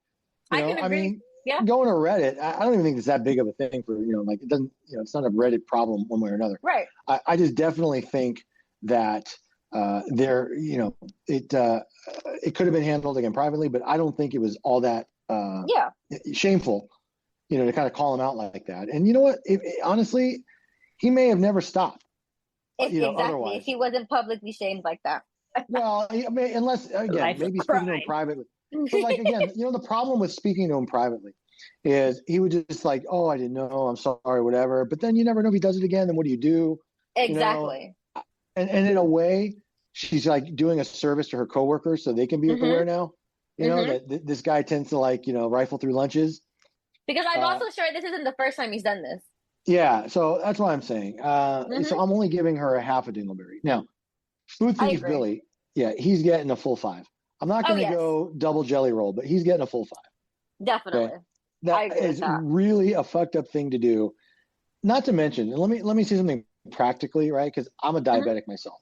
I can agree. I mean, Yeah. going to Reddit, I don't even think it's that big of a thing for, like, it doesn't, it's not a Reddit problem one way or another. Right. I just definitely think that it could have been handled again privately, but I don't think it was all that shameful, to kind of call him out like that. And you know what? Honestly, he may have never stopped. Exactly. Otherwise, if he wasn't publicly shamed like that. Well, I mean, unless, again, maybe speaking to him privately. But, like, again, the problem with speaking to him privately is he would just like, oh, I didn't know, I'm sorry, whatever. But then you never know if he does it again. Then what do you do? Exactly. And in a way, she's like doing a service to her coworkers, so they can be aware now. That this guy tends to, like, rifle through lunches. Because I'm also sure this isn't the first time he's done this. Yeah, so that's what I'm saying. Hmm. So I'm only giving her a half a dingleberry. Now, food I thief agree. Billy, yeah, he's getting a full five. I'm not Oh, going to yes, go double jelly roll, but he's getting a full five. Okay, definitely. I that agree with is that. really a fucked up thing to do. Not to mention, and let me say something practically, right? Because I'm a Hmm. diabetic myself.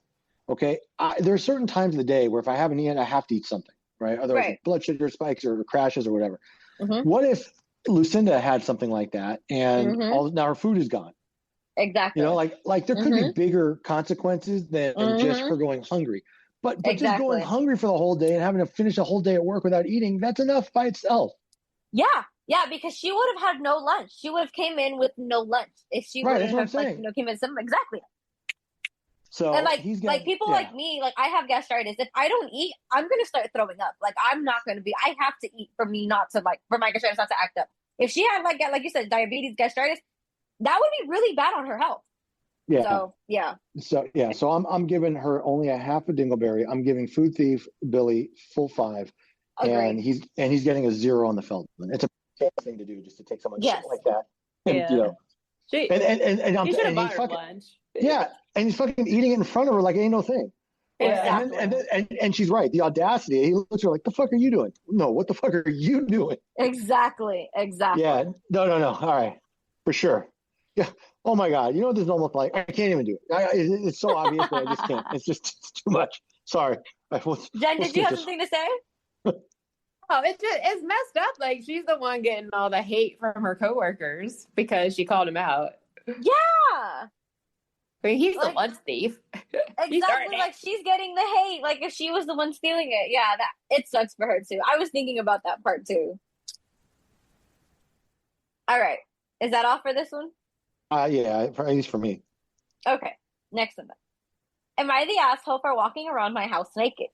Okay, there are certain times of the day where if I haven't eaten, I have to eat something, right? Otherwise, Right. like blood sugar spikes or crashes or whatever. Hmm. What if Lucinda had something like that, and Hmm. all now her food is gone? You know, Exactly. like there could be Hmm. bigger consequences than just Hmm. her going hungry. But just going Exactly. hungry for the whole day and having to finish a whole day at work without eating, that's enough by itself. Yeah. Yeah, because she would have had no lunch. She would have came in with no lunch if she Right, that's wouldn't what I'm have like, saying. came in some exactly. And So he's like got, people yeah, like me, like I have gastritis. If I don't eat, I'm gonna start throwing up. Like I'm not gonna be. I have to eat for me not to like for my gastritis not to act up. If she had like you said, diabetes, gastritis, that would be really bad on her health. yeah. So yeah, So yeah, so I'm giving her only a half a dingleberry. I'm giving food thief Billy full five, and agreed. he's getting a zero on the Feldman. It's a thing to do just to take someone's shit Yes. like that, and Yeah. She I'm you should have and he's bought her fucking lunch. yeah, and he's fucking eating it in front of her like it ain't no thing. And Yeah. then Exactly. and she's right. The audacity. He looks at her like, "The fuck are you doing?" No, what the fuck are you doing? Exactly. Yeah, Exactly. no. All right, for sure. Yeah. Oh my God. You know what this is almost like? I can't even do it. It's so obvious, but I just can't. It's too much. Sorry. All right, Jen, we'll did you skip have this. something to say? Oh, it's messed up. Like she's the one getting all the hate from her coworkers because she called him out. Yeah. I mean, he's the Like lunch thief. He started exactly. it. Like she's getting the hate. Like if she was the one stealing it. Yeah, that it sucks for her too. I was thinking about that part too. All right. Is that all for this one? Yeah, at least for me. Okay. Next one. Am I the asshole for walking around my house naked?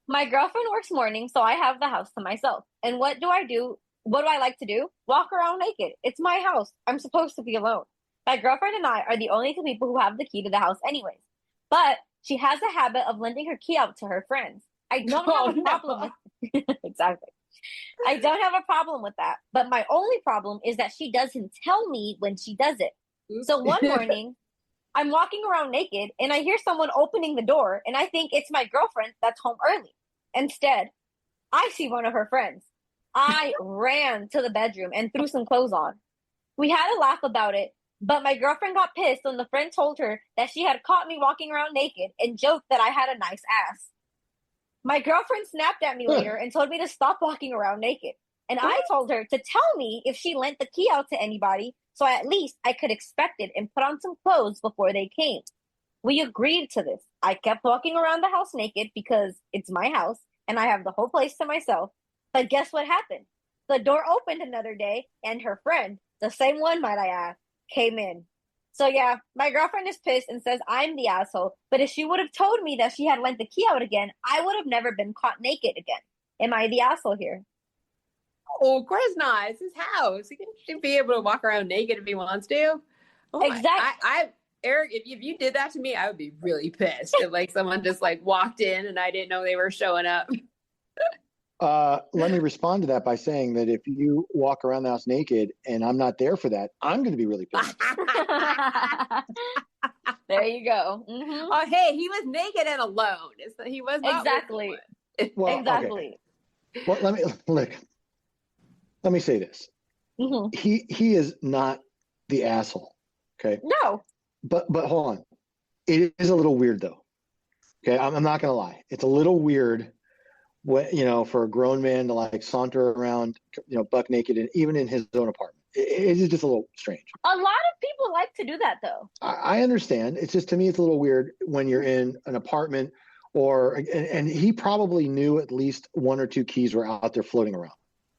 My girlfriend works mornings, so I have the house to myself. And what do I do? What do I like to do? Walk around naked. It's my house. I'm supposed to be alone. My girlfriend and I are the only two people who have the key to the house, anyways. But she has a habit of lending her key out to her friends. I don't have Oh a problem no. with exactly. I don't have a problem with that. But my only problem is that she doesn't tell me when she does it. Oops. So one morning, I'm walking around naked and I hear someone opening the door and I think it's my girlfriend that's home early. Instead, I see one of her friends. I ran to the bedroom and threw some clothes on. We had a laugh about it, but my girlfriend got pissed when the friend told her that she had caught me walking around naked and joked that I had a nice ass. My girlfriend snapped at me later and told me to stop walking around naked. And I told her to tell me if she lent the key out to anybody so at least I could expect it and put on some clothes before they came. We agreed to this. I kept walking around the house naked because it's my house and I have the whole place to myself. But guess what happened? The door opened another day and her friend, the same one, might I add, came in. So yeah, my girlfriend is pissed and says I'm the asshole. But if she would have told me that she had lent the key out again, I would have never been caught naked again. Am I the asshole here? Oh, of course not. It's his house. He should be able to walk around naked if he wants to. Oh my! Exactly. Eric, if you did that to me, I would be really pissed. If like someone just like walked in and I didn't know they were showing up. Let me respond to that by saying that if you walk around the house naked and I'm not there for that, I'm going to be really pissed. There you go. Mm-hmm. Oh, hey, he was naked and alone. He was not Exactly. Well, Exactly. okay. Well, let me say this. Mm-hmm. He is not the asshole. Okay. No. But hold on. It is a little weird though. Okay. I'm not going to lie. It's a little weird for a grown man to like saunter around, buck naked, and even in his own apartment. It is just a little strange. A lot of people like to do that though. I understand. It's just, to me, it's a little weird when you're in an apartment and he probably knew at least one or two keys were out there floating around.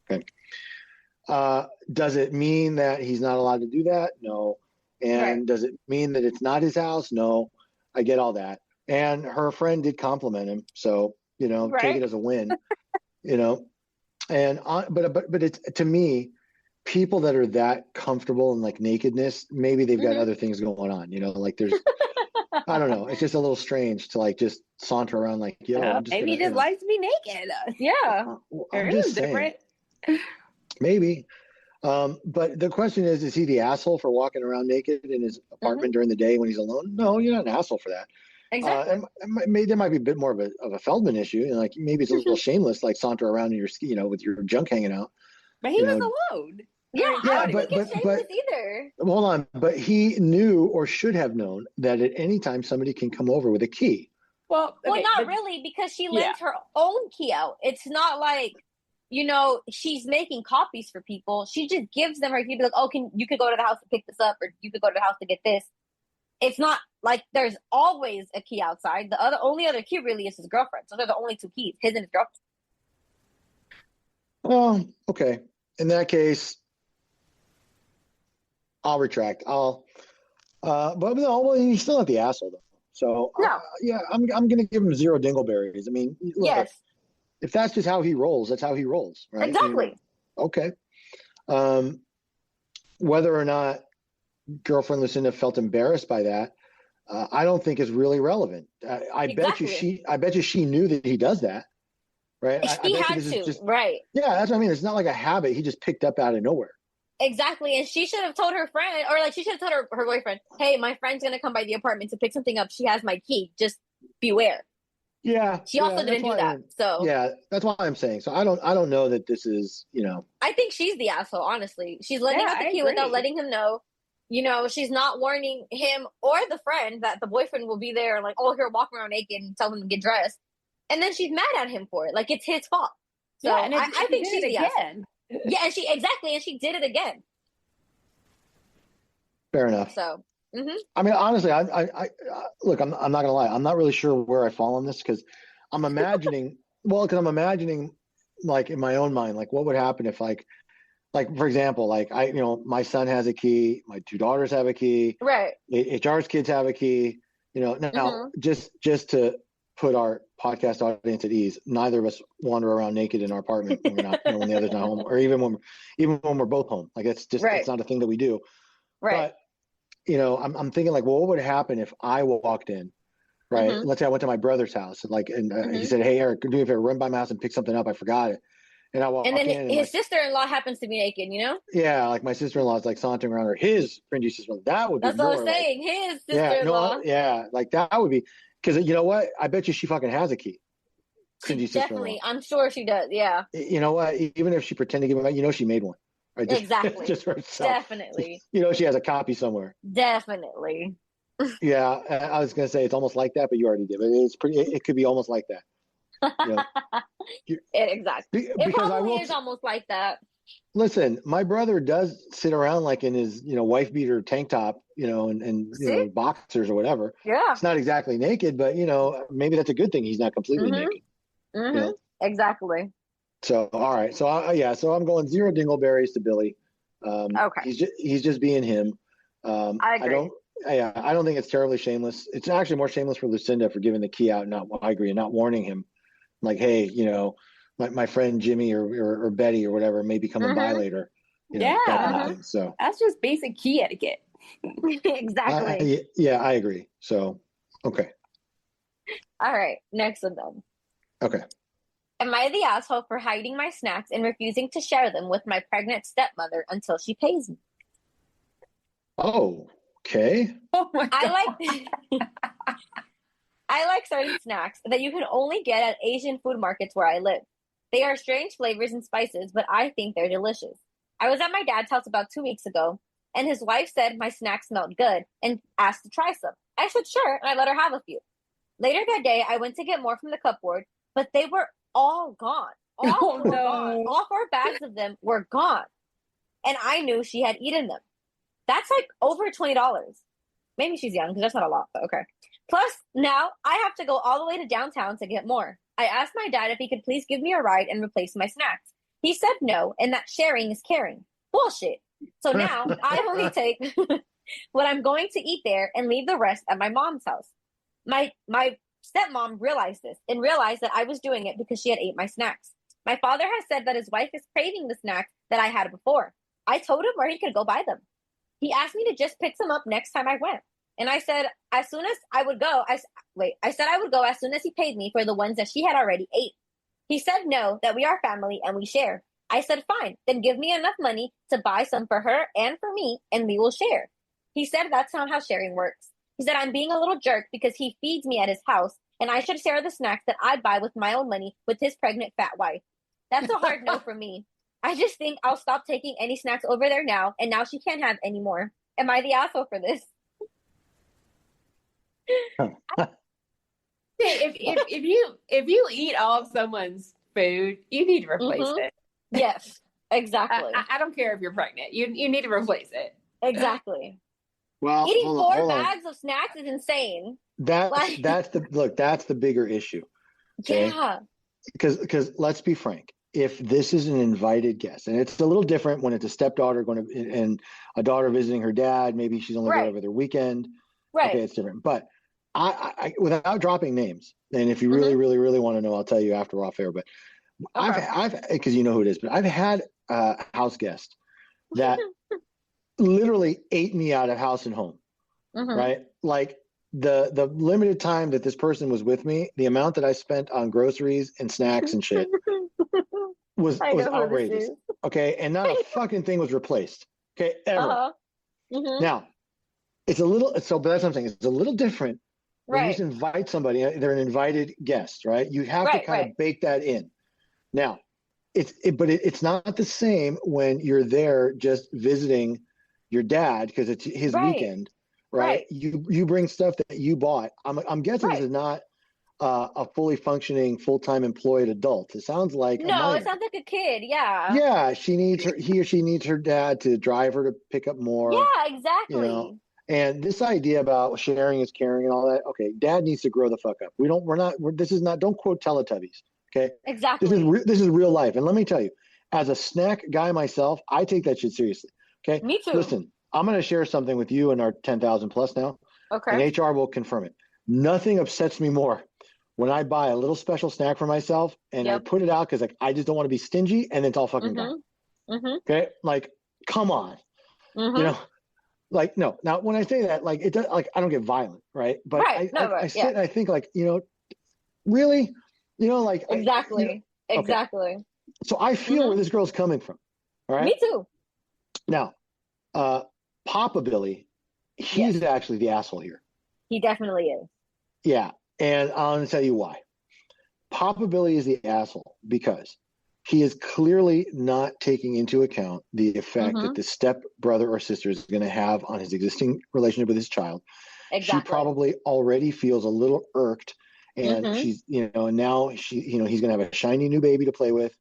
Okay. Does it mean that he's not allowed to do that? No. And Right. does it mean that it's not his house? No. I get all that. And her friend did compliment him. So, take it Right. as a win, but it's, to me, people that are that comfortable in like nakedness, maybe they've got Mm-hmm. other things going on, like there's, I don't know. It's just a little strange to like just saunter around like, yo, I'm just Maybe gonna, he just likes to be naked. Yeah. I'm just saying, Different. maybe. But the question is he the asshole for walking around naked in his apartment during the day when he's alone? No, you're not an asshole for that. Exactly. And maybe there might be a bit more of a Feldman issue, and like maybe it's a little shameless, like saunter around in your, with your junk hanging out. But he was alone. Yeah, I Yeah, don't think it's shameless either. hold on. But he knew or should have known that at any time somebody can come over with a key. Well, not really, because she lent her own key out. It's not like, she's making copies for people. She just gives them her key. Be like, oh, you could go to the house to pick this up, or you could go to the house to get this. It's not like there's always a key outside. The only other key really is his girlfriend. So they're the only two keys, his and his girlfriend. Well, okay. In that case, I'll retract. But no, well, he's still not the asshole though. So no. I'm gonna give him 0 dingleberries. I mean, look, yes. If that's just how he rolls, that's how he rolls, right? Exactly. I mean, okay. Whether or not girlfriend Lucinda felt embarrassed by that, I don't think is really relevant. I bet you she knew that he does that, right? She had to, right? Yeah, that's what I mean. It's not like a habit he just picked up out of nowhere. Exactly, and she should have told her friend, or like she should have told her boyfriend, "Hey, my friend's gonna come by the apartment to pick something up. She has my key. Just beware." Yeah. She also didn't do that. So yeah, that's why I'm saying. So I don't know that this is, I think she's the asshole. Honestly, she's letting out the key without letting him know. She's not warning him or the friend that the boyfriend will be there. Like, oh, here, walk around naked and tell him to get dressed, and then she's mad at him for it. Like it's his fault. So and I think she's the asshole. Yeah, and she did it again. Fair enough. So, I mean, honestly, I look, I'm not gonna lie, I'm not really sure where I fall on this because I'm imagining, like in my own mind, like what would happen if like for example, like my son has a key, my 2 daughters have a key, right? HR's kids have a key, now just to put our podcast audience at ease, neither of us wander around naked in our apartment when we're not, when the other's not home, or even when we're both home. Like it's just it's not a thing that we do. Right. But I'm thinking like, well, what would happen if I walked in, right? Let's say I went to my brother's house, and he said, "Hey, Eric, do me a favor, run by my house and pick something up. I forgot it." And I walk in, and his sister-in-law happens to be naked, Yeah, like my sister-in-law is like sauntering around, or his cringy sister-in-law. That would be. That's what I was saying. His sister-in-law. Yeah, like that would be. Because you know what? I bet you she fucking has a key. She definitely. I'm sure she does. Yeah. You know what? Even if she pretended to give him, she made one. Right? Exactly. Just for herself. Definitely. She has a copy somewhere. Definitely. Yeah, I was gonna say it's almost like that, but you already did. But it's pretty. It could be almost like that. Exactly. It probably is almost like that. Listen, my brother does sit around like in his, wife beater tank top, and boxers or whatever. Yeah. It's not exactly naked, but maybe that's a good thing. He's not completely naked. Exactly. So, all right. So, so I'm going 0 dingleberries to Billy. Okay. He's just being him. I agree. I don't think it's terribly shameless. It's actually more shameless for Lucinda for giving the key out. I agree, and not warning him. Like, hey, my friend Jimmy or Betty or whatever may be coming by later. So that's just basic key etiquette. Exactly. I agree. So, okay. All right. Next one then. Okay. Am I the asshole for hiding my snacks and refusing to share them with my pregnant stepmother until she pays me? Oh, okay. Oh my God. I like certain snacks that you can only get at Asian food markets where I live. They are strange flavors and spices, but I think they're delicious. I was at my dad's house about 2 weeks ago, and his wife said my snacks smelled good and asked to try some. I said sure, and I let her have a few. Later that day, I went to get more from the cupboard, but they were all gone. All gone. All 4 bags of them were gone. And I knew she had eaten them. That's like over $20. Maybe she's young, because that's not a lot, but okay. Plus, now I have to go all the way to downtown to get more. I asked my dad if he could please give me a ride and replace my snacks. He said no, and that sharing is caring. Bullshit. So now I only take what I'm going to eat there and leave the rest at my mom's house. My stepmom realized this and realized that I was doing it because she had ate my snacks. My father has said that his wife is craving the snacks that I had before. I told him where he could go buy them. He asked me to just pick them up next time I went. And I said, as soon as I would go, I said I would go as soon as he paid me for the ones that she had already ate. He said no, that we are family and we share. I said, fine, then give me enough money to buy some for her and for me, and we will share. He said that's not how sharing works. He said I'm being a little jerk because he feeds me at his house, and I should share the snacks that I buy with my own money with his pregnant fat wife. That's a hard no for me. I just think I'll stop taking any snacks over there now, and now she can't have any more. Am I the asshole for this? If you eat all of someone's food, you need to replace it. Yes, exactly. I don't care if you're pregnant. You need to replace it. Exactly. Well, Eating hold four on. bags of snacks is insane. That's the bigger issue. Okay? Yeah. Because let's be frank, if this is an invited guest, and it's a little different when it's a stepdaughter going to and a daughter visiting her dad, maybe she's only going over their weekend. Right. Okay, it's different. But I without dropping names, and if you really, really, really want to know, I'll tell you after off air. But I've because you know who it is, but I've had a house guest that literally ate me out of house and home. Right? Like the limited time that this person was with me, the amount that I spent on groceries and snacks and shit was outrageous. Okay, and not a fucking thing was replaced. Okay, ever. Now, it's a little but that's what I'm saying. It's a little different when you just invite somebody. They're an invited guest, right? You have to kind of bake that in. Now, it's not the same when you're there just visiting your dad because it's his weekend. Right. You bring stuff that you bought. I'm guessing this is not a fully functioning, full-time employed adult. It sounds like it sounds like a kid. Yeah. Yeah. He or she needs her dad to drive her to pick up more. Yeah, exactly. You know, and this idea about sharing is caring and all that. Okay. Dad needs to grow the fuck up. Don't quote Teletubbies. Okay. Exactly. This is real life. And let me tell you, as a snack guy myself, I take that shit seriously. Okay. Me too. Listen, I'm going to share something with you and our 10,000 plus now. Okay. And HR will confirm it. Nothing upsets me more when I buy a little special snack for myself and I put it out because I just don't want to be stingy and it's all fucking gone. Okay. Like, come on. You know, like, no. Now, when I say that, like, it does, like, I don't get violent. Right. But I sit and I think, like, you know, really, you know, like. Exactly. Exactly. So I feel where this girl's coming from. All right. Me too. Now, Papa Billy, he's actually the asshole here. He definitely is. Yeah. And I'm going to tell you why. Papa Billy is the asshole because he is clearly not taking into account the effect that the step brother or sister is going to have on his existing relationship with his child. Exactly. She probably already feels a little irked and she's, you know, and now he's going to have a shiny new baby to play with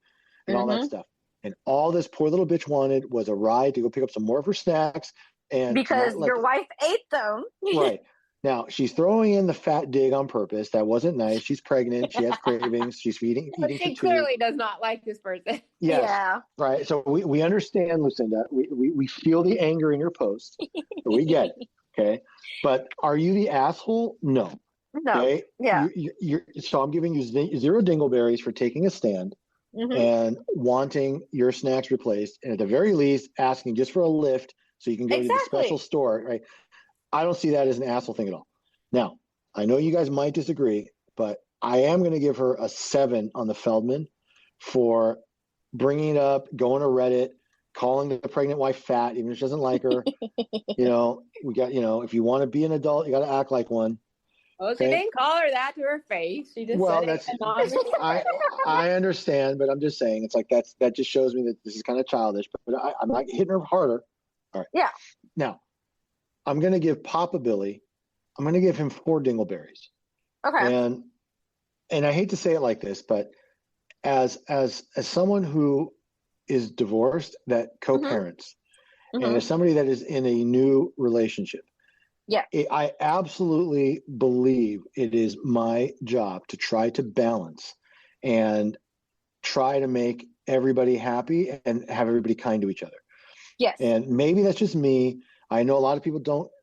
and all that stuff. And all this poor little bitch wanted was a ride to go pick up some more of her snacks. And because your wife ate them. Right. Now, she's throwing in the fat dig on purpose. That wasn't nice. She's pregnant. She has cravings. She's eating she clearly does not like this person. Yes, yeah. Right. So we understand, Lucinda. We feel the anger in your post. We get it. Okay. But are you the asshole? No. No. Okay. Yeah. So I'm giving you 0 dingleberries for taking a stand. And wanting your snacks replaced, and at the very least, asking just for a lift so you can go to the special store, right? I don't see that as an asshole thing at all. Now, I know you guys might disagree, but I am going to give her a 7 on the Feldman for bringing it up, going to Reddit, calling the pregnant wife fat, even if she doesn't like her. You know, if you want to be an adult, you got to act like one. Well, she didn't call her that to her face. She just said it. I understand, but I'm just saying it's like that just shows me that this is kind of childish. But I'm not hitting her harder. All right. Yeah. Now, I'm going to give Papa Billy. I'm going to give him 4 dingleberries. Okay. And I hate to say it like this, but as someone who is divorced that co-parents, and as somebody that is in a new relationship. Yeah, I absolutely believe it is my job to try to balance and try to make everybody happy and have everybody kind to each other. Yes. And maybe that's just me. I know a lot of people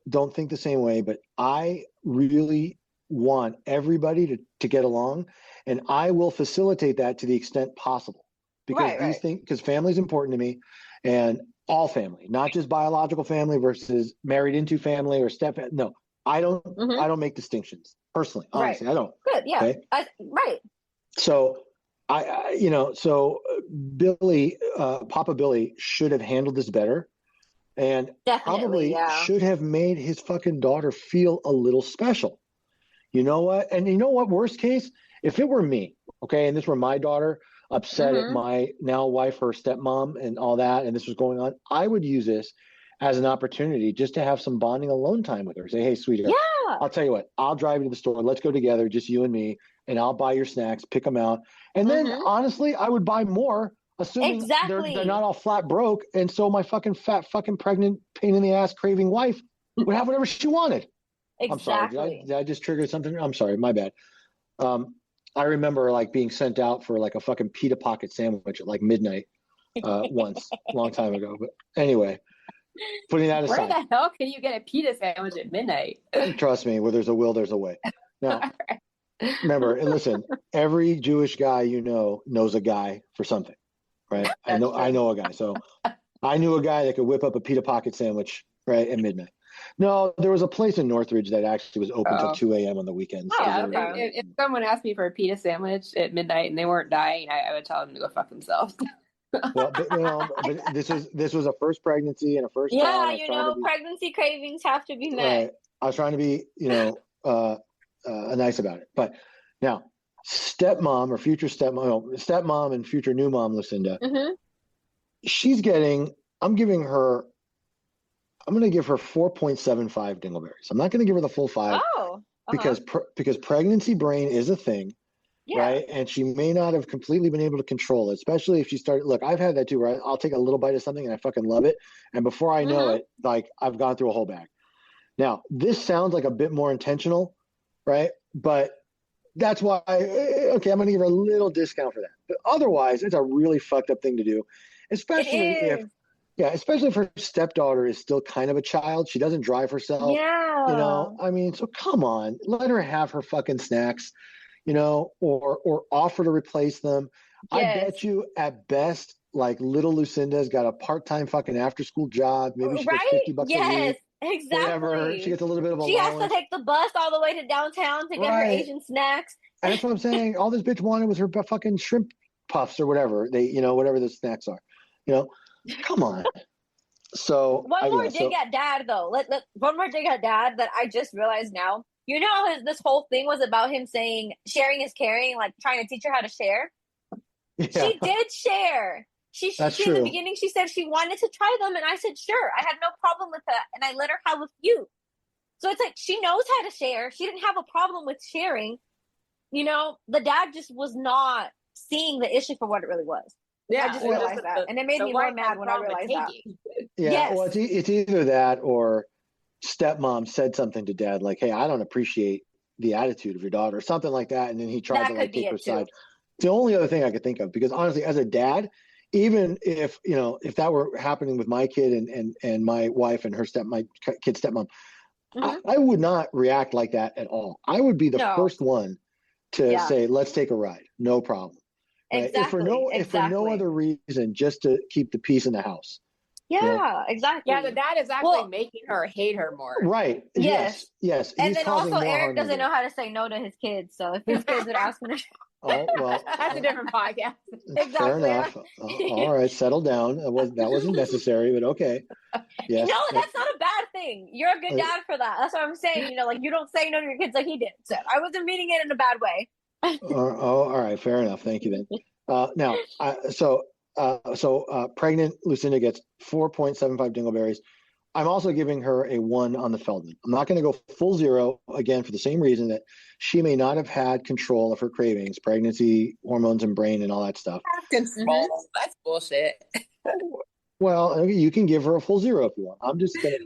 don't think the same way, but I really want everybody to get along, and I will facilitate that to the extent possible because these things, because family is important to me, and all family, not just biological family versus married into family or step. No, I don't make distinctions personally. Honestly, I don't. Good. Yeah. Okay? Right. So so Papa Billy should have handled this better, and Definitely, probably yeah. should have made his fucking daughter feel a little special. You know what? And you know what? Worst case, if it were me, okay, and this were my daughter upset at my now wife, her stepmom, and all that, and this was going on, I would use this as an opportunity just to have some bonding alone time with her. Say, hey, sweetheart, Yeah. I'll tell you what, I'll drive you to the store. Let's go together, just you and me, and I'll buy your snacks, pick them out. And then honestly, I would buy more, assuming they're not all flat broke. And so my fucking fat, fucking pregnant, pain in the ass, craving wife would have whatever she wanted. Exactly. I'm sorry. Did I just trigger something? I'm sorry. My bad. I remember like being sent out for like a fucking pita pocket sandwich at like midnight once, a long time ago. But anyway, putting that aside. Where the hell can you get a pita sandwich at midnight? Trust me, where there's a will, there's a way. Now, remember, and listen, every Jewish guy you know knows a guy for something, right? I know a guy. So I knew a guy that could whip up a pita pocket sandwich right at midnight. No, there was a place in Northridge that actually was open till 2 a.m. on the weekends. Yeah, if someone asked me for a pita sandwich at midnight and they weren't dying, I would tell them to go fuck themselves. Well, but this was a first pregnancy and a first child. Yeah, pregnancy cravings have to be met. Right. I was trying to be, nice about it. But now, stepmom or future stepmom and future new mom, Lucinda, I'm going to give her 4.75 dingleberries. I'm not going to give her the full 5 because pregnancy brain is a thing, right? And she may not have completely been able to control it, especially if she started. Look, I've had that too, right? I'll take a little bite of something and I fucking love it. And before I know it, like I've gone through a whole bag. Now, this sounds like a bit more intentional, right? But that's why, I'm going to give her a little discount for that. But otherwise, it's a really fucked up thing to do, especially if her stepdaughter is still kind of a child. She doesn't drive herself. Yeah. I mean, so come on, let her have her fucking snacks, or offer to replace them. Yes. I bet you at best, like little Lucinda's got a part-time fucking after-school job. Maybe she gets $50 a week. Exactly. Whatever. She gets a little bit of allowance. She has to take the bus all the way to downtown to get her Asian snacks. And that's what I'm saying. All this bitch wanted was her fucking shrimp puffs or whatever whatever the snacks are. Come on. So one more dig at dad though. One more dig at dad that I just realized now. This whole thing was about him saying sharing is caring, like trying to teach her how to share. Yeah. She did share. She in the beginning she said she wanted to try them, and I said sure. I had no problem with that, and I let her have a few. So it's like she knows how to share. She didn't have a problem with sharing. The dad just was not seeing the issue for what it really was. Yeah, I just realized that, and it made me more mad when I realized that. Yeah, yes. Well, it's either that or stepmom said something to dad like, "Hey, I don't appreciate the attitude of your daughter," or something like that, and then he tried to take her side. It's the only other thing I could think of, because honestly, as a dad, even if that were happening with my kid and my wife and my kid's stepmom, I would not react like that at all. I would be the first one to say, "Let's take a ride, no problem." Exactly. If for no other reason, just to keep the peace in the house. Yeah, exactly. Yeah, the dad is actually making her hate her more. Right. Yes. And then also Eric doesn't know how to say no to his kids. So if his kids would ask him to that's a different podcast. Exactly. Fair enough. All right, settle down. That wasn't necessary, but okay. Yes. No, that's not a bad thing. You're a good dad for that. That's what I'm saying. You don't say no to your kids like he did. So I wasn't meaning it in a bad way. All right, fair enough. Thank you then. Now, pregnant Lucinda gets 4.75 dingleberries. I'm also giving her a 1 on the Feldman. I'm not going to go full 0 again for the same reason that she may not have had control of her cravings, pregnancy, hormones, and brain, and all that stuff. Control. That's bullshit. Well, you can give her a full 0 if you want. I'm just going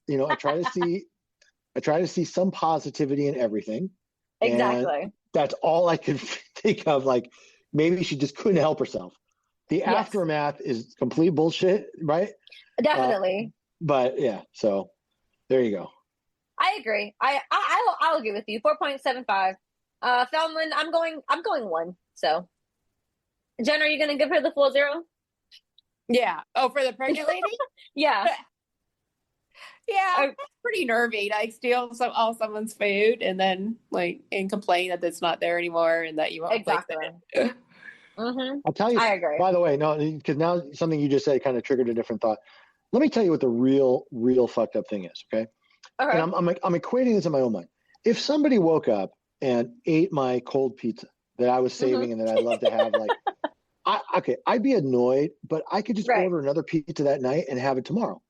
to, I try to see some positivity in everything. Exactly. That's all I could think of. Like, maybe she just couldn't help herself. The aftermath is complete bullshit, right? Definitely. But yeah, so there you go. I agree. I'll agree with you. 4.75. Feldman, I'm going 1. So, Jen, are you going to give her the full 0? Yeah. Oh, for the pregnant lady? Yeah. Yeah, that's pretty nervy. Like steal someone's food and then and complain that it's not there anymore and that you won't exactly. I'll tell you. I agree. By the way, no, because now something you just said kind of triggered a different thought. Let me tell you what the real fucked up thing is. Okay. Okay. And I'm equating this in my own mind. If somebody woke up and ate my cold pizza that I was saving and that I'd love to have, like, I'd be annoyed, but I could just order another pizza that night and have it tomorrow.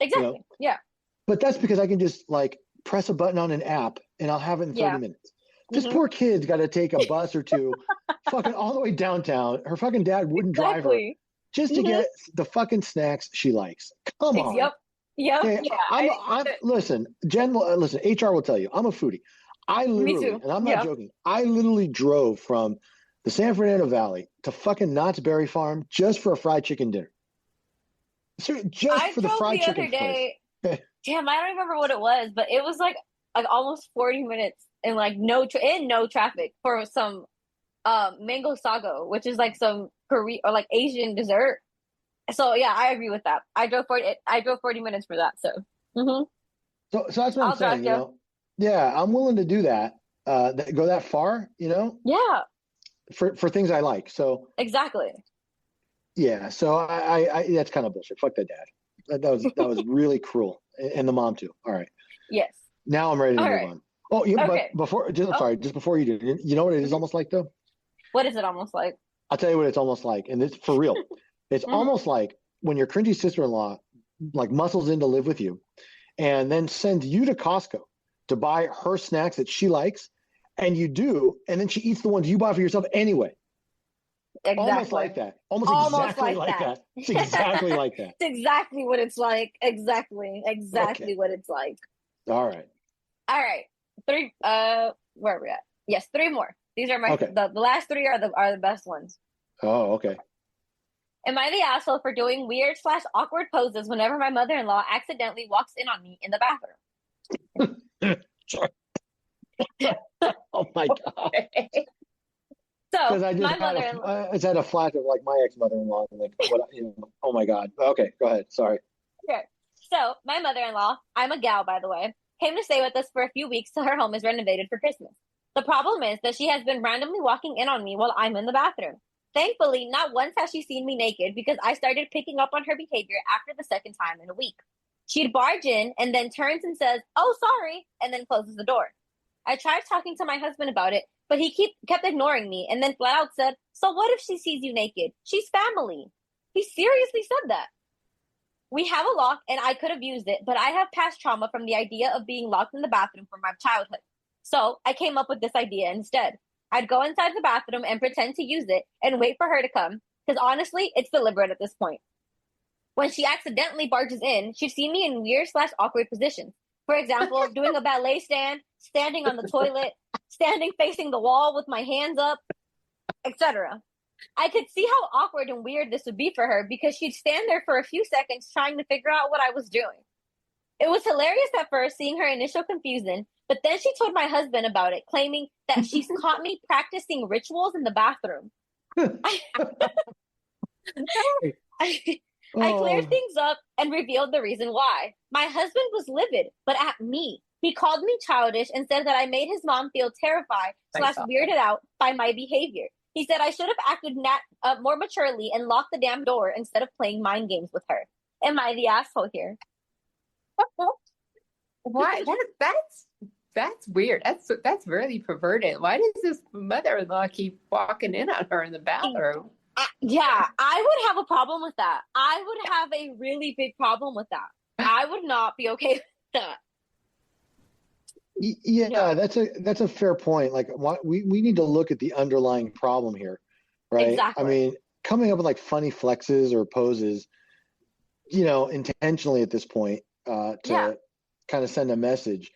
Exactly. You know? Yeah. But that's because I can just like press a button on an app and I'll have it in 30 minutes. This poor kid's got to take a bus or two fucking all the way downtown. Her fucking dad wouldn't drive her just to get the fucking snacks she likes. Come on. Yep. Okay, listen, Jen, listen, HR will tell you, I'm a foodie. I literally, and I'm not joking, I literally drove from the San Fernando Valley to fucking Knott's Berry Farm just for a fried chicken dinner. So just for the fried chicken place. Damn, I don't remember what it was, but it was like almost 40 minutes and like no traffic for some mango sago, which is like some Korean or like Asian dessert. So yeah, I agree with that. I drove 40 minutes for that. So so that's what I'm saying, you know. Yeah, I'm willing to do that. Go that far, you know? Yeah. For things I like. So exactly. Yeah, so I that's kind of bullshit. Fuck that dad. That was really cruel. And the mom too. All right. Yes. Now I'm ready to move on. Oh, yeah, but before just before you do, you know what it is almost like though? What is it almost like? I'll tell you what it's almost like, and it's for real. It's almost like when your cringy sister-in-law like muscles in to live with you and then sends you to Costco to buy her snacks that she likes, and you do, and then she eats the ones you buy for yourself anyway. Exactly. Almost like that. Almost exactly like that. It's exactly like that. It's exactly what it's like. Exactly what it's like. All right. 3 where are we at? Yes, 3 more. These are my the last 3 are the best ones. Oh, okay. Am I the asshole for doing weird / awkward poses whenever my mother-in-law accidentally walks in on me in the bathroom? Oh my God. So my mother-in-law. I just had a flash of like my ex-mother-in-law. And, like, oh my God. Okay, go ahead. Sorry. Okay. So my mother-in-law, I'm a gal, by the way, came to stay with us for a few weeks till her home is renovated for Christmas. The problem is that she has been randomly walking in on me while I'm in the bathroom. Thankfully, not once has she seen me naked because I started picking up on her behavior after the second time in a week. She'd barge in and then turns and says, "Oh, sorry," and then closes the door. I tried talking to my husband about it, but he kept ignoring me and then flat out said, "So what if she sees you naked? She's family." He seriously said that. We have a lock and I could have used it, but I have past trauma from the idea of being locked in the bathroom from my childhood. So I came up with this idea instead. I'd go inside the bathroom and pretend to use it and wait for her to come, because honestly, it's deliberate at this point. When she accidentally barges in, she'd see me in weird / awkward positions. For example, doing a ballet stand, standing on the toilet, standing facing the wall with my hands up, etc. I could see how awkward and weird this would be for her because she'd stand there for a few seconds trying to figure out what I was doing. It was hilarious at first seeing her initial confusion, but then she told my husband about it, claiming that she's caught me practicing rituals in the bathroom. I cleared things up and revealed the reason why. My husband was livid, but at me. He called me childish and said that I made his mom feel terrified / weirded out by my behavior. He said I should have acted more maturely and locked the damn door instead of playing mind games with her. Am I the asshole here? Why? That's weird. That's really perverted. Why does this mother-in-law keep walking in on her in the bathroom? Yeah, I would have a problem with that. I would have a really big problem with that. I would not be okay with that. Yeah, that's a fair point. Like, we need to look at the underlying problem here, right? Exactly. I mean, coming up with like funny flexes or poses, intentionally at this point to kind of send a message.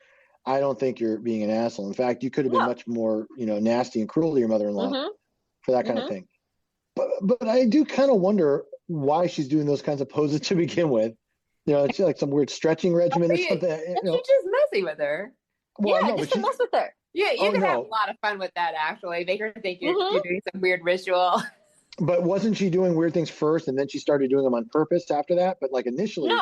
I don't think you're being an asshole. In fact, you could have been much more, nasty and cruel to your mother-in-law for that kind of thing. But I do kind of wonder why she's doing those kinds of poses to begin with. It's like some weird stretching regimen or something. You're just messy with her. Well, yeah, just to mess with her. Yeah, you can have a lot of fun with that, actually. Make her think you're doing some weird ritual. But wasn't she doing weird things first, and then she started doing them on purpose after that? But like initially,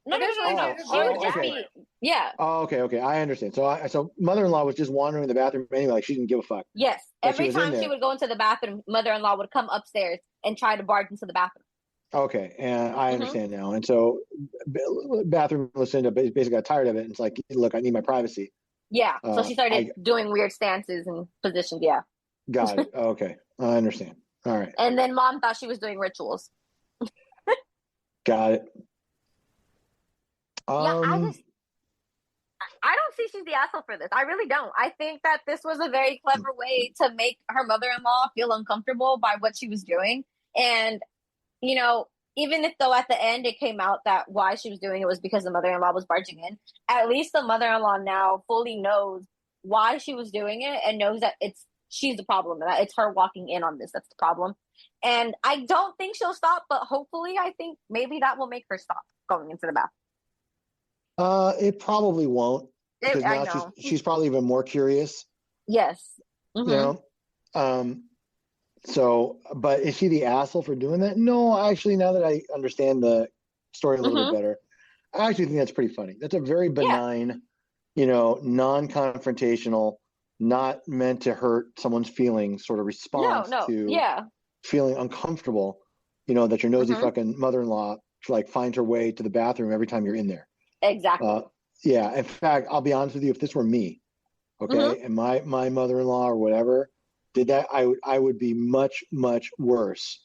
No, no, there's no, no, no. really She would no just okay. be, yeah, Oh, okay. I understand. So mother-in-law was just wandering in the bathroom anyway, like she didn't give a fuck. yes. But she Every was in time she there. would go into the bathroom, mother-in-law would come upstairs and try to barge into the bathroom. Okay, and I Hmm. understand now. And so bathroom Lucinda basically got tired of it and it's like, look, I need my privacy. Yeah. So she started I doing weird stances and positions. Yeah. got it. Okay, I understand. All right, And then mom thought she was doing rituals. got it. Yeah, Um, I don't see she's the asshole for this. I really don't. I think that this was a very clever way to make her mother-in-law feel uncomfortable by what she was doing. And, you know, even if though at the end it came out that why she was doing it was because the mother-in-law was barging in, at least the mother-in-law now fully knows why she was doing it and knows that she's the problem, that it's her walking in on this that's the problem. And I don't think she'll stop, but hopefully I think maybe that will make her stop going into the bathroom. it probably won't because I now know. she's probably even more curious. Yes. You know, so, but is she the asshole for doing that? No, actually, now that I understand the story a little bit better, I actually think that's pretty funny. That's a very Yeah. benign, non-confrontational, not meant to hurt someone's feelings sort of response No. to Yeah. feeling uncomfortable, that your nosy fucking mother-in-law like finds her way to the bathroom every time you're in there. Exactly. Yeah. In fact, I'll be honest with you, if this were me, okay, and my mother-in-law or whatever did that, I would be much, much worse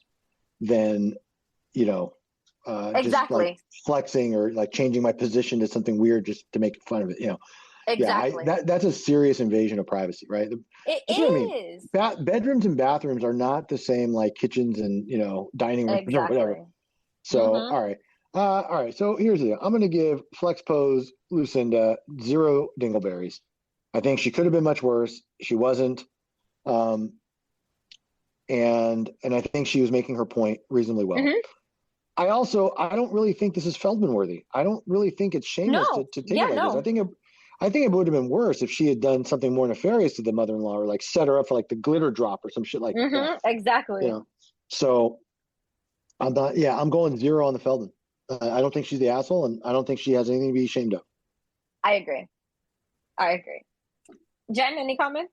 than, just like Exactly. flexing or like changing my position to something weird just to make fun of it. Exactly. That's a serious invasion of privacy, right? It That's what I mean. is. Bedrooms and bathrooms are not the same like kitchens and dining rooms or whatever. Exactly. So all right. So here's the deal. I'm going to give Flex Pose Lucinda 0 dingleberries. I think she could have been much worse. She wasn't. And I think she was making her point reasonably well. I don't really think this is Feldman worthy. I don't really think it's shameless No. to take it like this. I think it would have been worse if she had done something more nefarious to the mother-in-law or like set her up for like the glitter drop or some shit like that. Exactly. So I'm going 0 on the Feldman. I don't think she's the asshole, and I don't think she has anything to be ashamed of. I agree. Jen, any comments?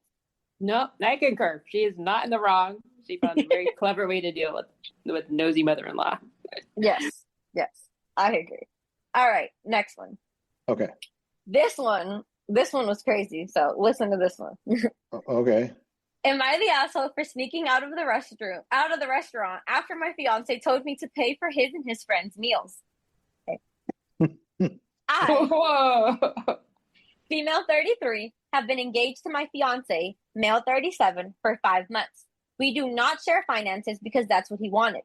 No, I concur. She is not in the wrong. She found a very clever way to deal with nosy mother-in-law. Yes, I agree. All right, next one. Okay. This one was crazy. So listen to this one. Okay. Am I the asshole for sneaking out of the restaurant after my fiance told me to pay for his and his friends' meals? Okay. Whoa. Female 33, have been engaged to my fiance, male 37, for 5 months. We do not share finances because that's what he wanted.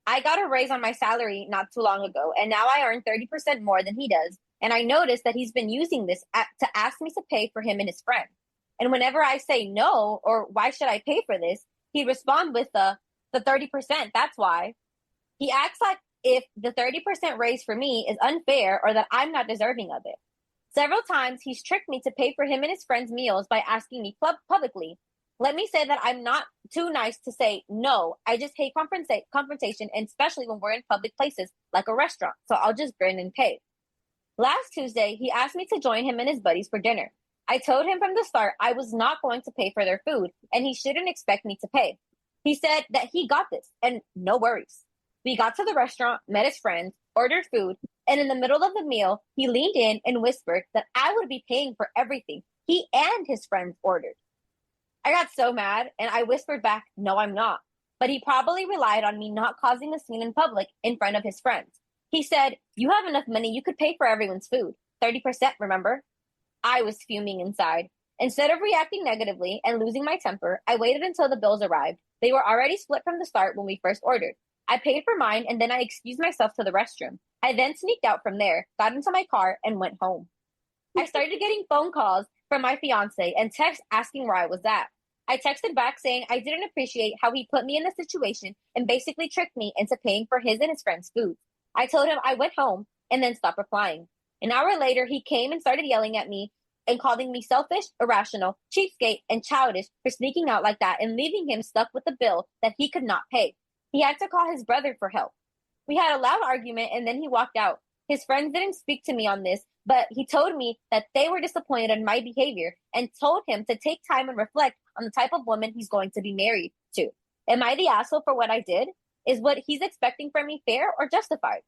I got a raise on my salary not too long ago, and now I earn 30% more than he does. And I noticed that he's been using this to ask me to pay for him and his friend. And whenever I say no, or why should I pay for this, he responds with the 30%, that's why. He acts like if the 30% raise for me is unfair or that I'm not deserving of it. Several times he's tricked me to pay for him and his friends' meals by asking me publicly. Let me say that I'm not too nice to say no. I just hate confrontation, and especially when we're in public places like a restaurant. So I'll just grin and pay. Last Tuesday, he asked me to join him and his buddies for dinner. I told him from the start I was not going to pay for their food, and he shouldn't expect me to pay. He said that he got this, and no worries. We got to the restaurant, met his friends, ordered food, and in the middle of the meal, he leaned in and whispered that I would be paying for everything he and his friends ordered. I got so mad, and I whispered back, no, I'm not. But he probably relied on me not causing a scene in public in front of his friends. He said, you have enough money, you could pay for everyone's food. 30%, remember? I was fuming inside. Instead of reacting negatively and losing my temper, I waited until the bills arrived. They were already split from the start when we first ordered. I paid for mine, and then I excused myself to the restroom. I then sneaked out from there, got into my car, and went home. I started getting phone calls from my fiance and texts asking where I was at. I texted back saying I didn't appreciate how he put me in the situation and basically tricked me into paying for his and his friends' food. I told him I went home and then stopped replying. An hour later, he came and started yelling at me and calling me selfish, irrational, cheapskate, and childish for sneaking out like that and leaving him stuck with the bill that he could not pay. He had to call his brother for help. We had a loud argument and then he walked out. his friends didn't speak to me on this, but he told me that they were disappointed in my behavior and told him to take time and reflect on the type of woman he's going to be married to. Am I the asshole for what I did? Is what he's expecting from me fair or justified?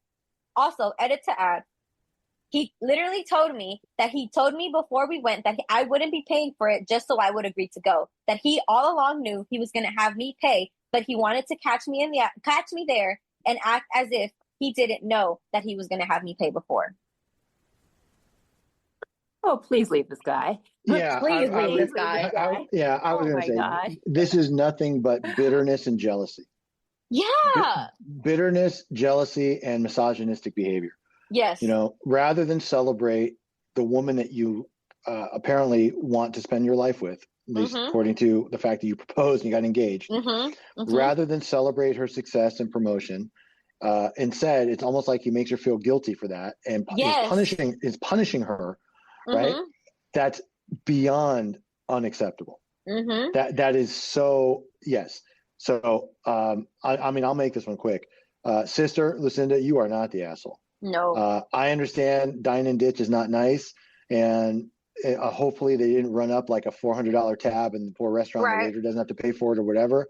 Also, edit to add, he literally told me that he told me before we went that I wouldn't be paying for it just so I would agree to go. That he all along knew he was going to have me pay, but he wanted to catch me there and act as if he didn't know that he was going to have me pay before. Oh, please leave this guy. Yeah, Please leave this guy. I was going to say, God. this is nothing but bitterness and jealousy. Yeah. Bitterness, jealousy, and misogynistic behavior. Yes. You know, rather than celebrate the woman that you apparently want to spend your life with, at least according to the fact that you proposed and you got engaged, rather than celebrate her success and promotion, instead, it's almost like he makes her feel guilty for that and is punishing her, right? That's beyond unacceptable. That is so, yes. So, I mean, I'll make this one quick. Sister Lucinda, you are not the asshole. No. I understand dine and ditch is not nice, and hopefully they didn't run up like a $400 tab and the poor restaurant the waiter doesn't have to pay for it or whatever.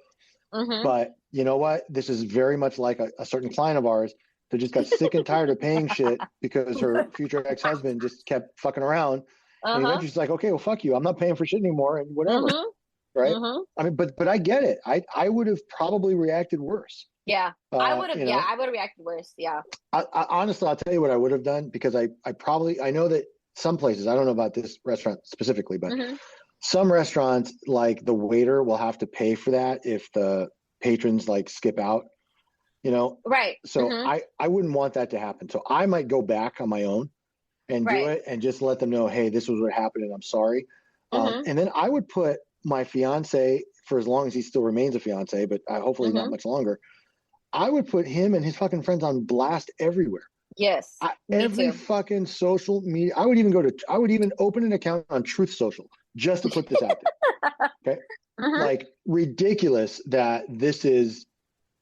But you know what? This is very much like a certain client of ours that just got sick and tired of paying shit because her future ex-husband just kept fucking around. And eventually she's like, okay, well, fuck you. I'm not paying for shit anymore and whatever. Right? I mean, but I get it. I would have probably reacted worse. Yeah, I would have. Yeah, I would have reacted worse. Yeah. I honestly, I'll tell you what I would have done, because I know that some places, I don't know about this restaurant specifically, but some restaurants, like the waiter will have to pay for that if the patrons like skip out, you know? Right. So I wouldn't want that to happen. So I might go back on my own and do it and just let them know, hey, this was what happened and I'm sorry. And then I would put my fiance, for as long as he still remains a fiance, but hopefully not much longer, I would put him and his fucking friends on blast everywhere. Yes. Every fucking social media. I would even open an account on Truth Social just to put this out there. Okay. Like, ridiculous that this is,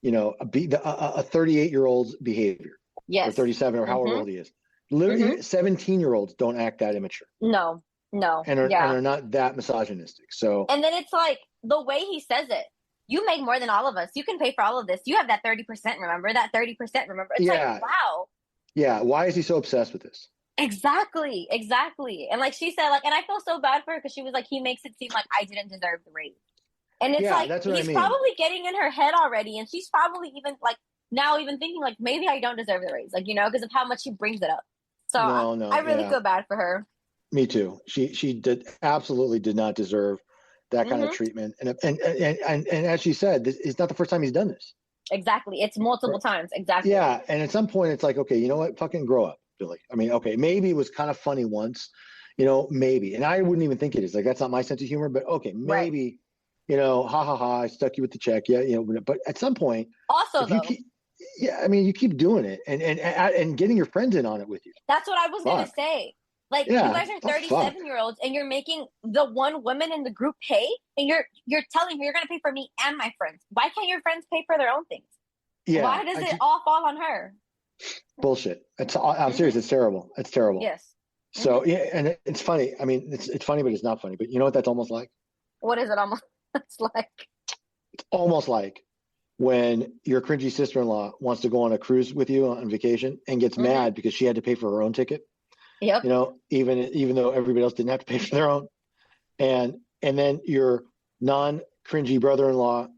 you know, a 38-year-old's behavior. Yes. Or 37 or however old he is. Literally 17-year-olds don't act that immature. No. And are not that misogynistic. So. And then it's like the way he says it. You make more than all of us. You can pay for all of this. You have that 30%, remember? That 30%, remember? It's like, wow. Yeah, why is he so obsessed with this? Exactly. And like she said, like, and I feel so bad for her because she was like, he makes it seem like I didn't deserve the raise. And it's like, he's probably getting in her head already. And she's probably even like now even thinking like, maybe I don't deserve the raise, like, you know, because of how much she brings it up. So I really feel bad for her. Me too. She absolutely did not deserve that kind of treatment. And as she said, it's not the first time he's done this. Exactly. It's multiple times. Exactly. Yeah. And at some point it's like, okay, you know what? Fucking grow up, Billy. I mean, okay, maybe it was kind of funny once, you know, maybe. And I wouldn't even think it is. Like, that's not my sense of humor, but okay, maybe, you know, I stuck you with the check. Yeah, you know, but at some point, also though, you keep doing it and getting your friends in on it with you. That's what I was gonna say. Like, you guys are 37-year-olds and you're making the one woman in the group pay, and you're telling her you're going to pay for me and my friends. Why can't your friends pay for their own things? Yeah. Why does it all fall on her? Bullshit. I'm serious. It's terrible. It's terrible. Yes. So, and it's funny. I mean, it's funny, but it's not funny. But you know what that's almost like? What is it almost like? It's almost like when your cringy sister-in-law wants to go on a cruise with you on vacation and gets mad because she had to pay for her own ticket. Yep. You know, even though everybody else didn't have to pay for their own, and then your non-cringy brother-in-law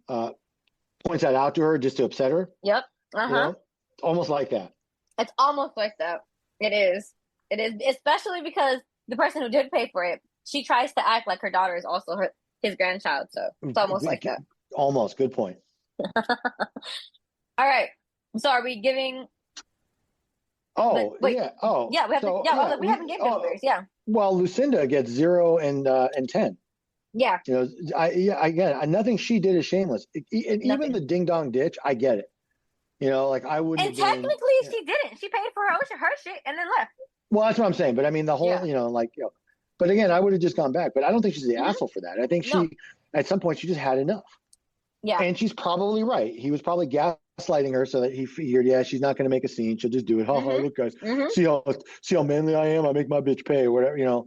points that out to her just to upset her. Yep. You know? It's almost like that. It's almost like that. It is, especially because the person who did pay for it, she tries to act like her daughter is also his grandchild. So it's almost like that. Almost. Good point. All right. So are we giving? Oh, wait. yeah. Oh, yeah. We have we haven't given those. Yeah. Well, Lucinda gets 0 and 10. Yeah. You know, again, nothing she did is shameless. Even the ding dong ditch, I get it. You know, like I wouldn't. And technically, she didn't. She paid for her shit and then left. Well, that's what I'm saying. But I mean, the whole, you know, like, you know, but again, I would have just gone back. But I don't think she's the asshole for that. I think at some point, she just had enough. Yeah. And she's probably right. He was probably gaslighting gaslighting her so that he figured, yeah, she's not going to make a scene. She'll just do it. Oh, Mm-hmm. look, guys, Mm-hmm. see how manly I am. I make my bitch pay, whatever, And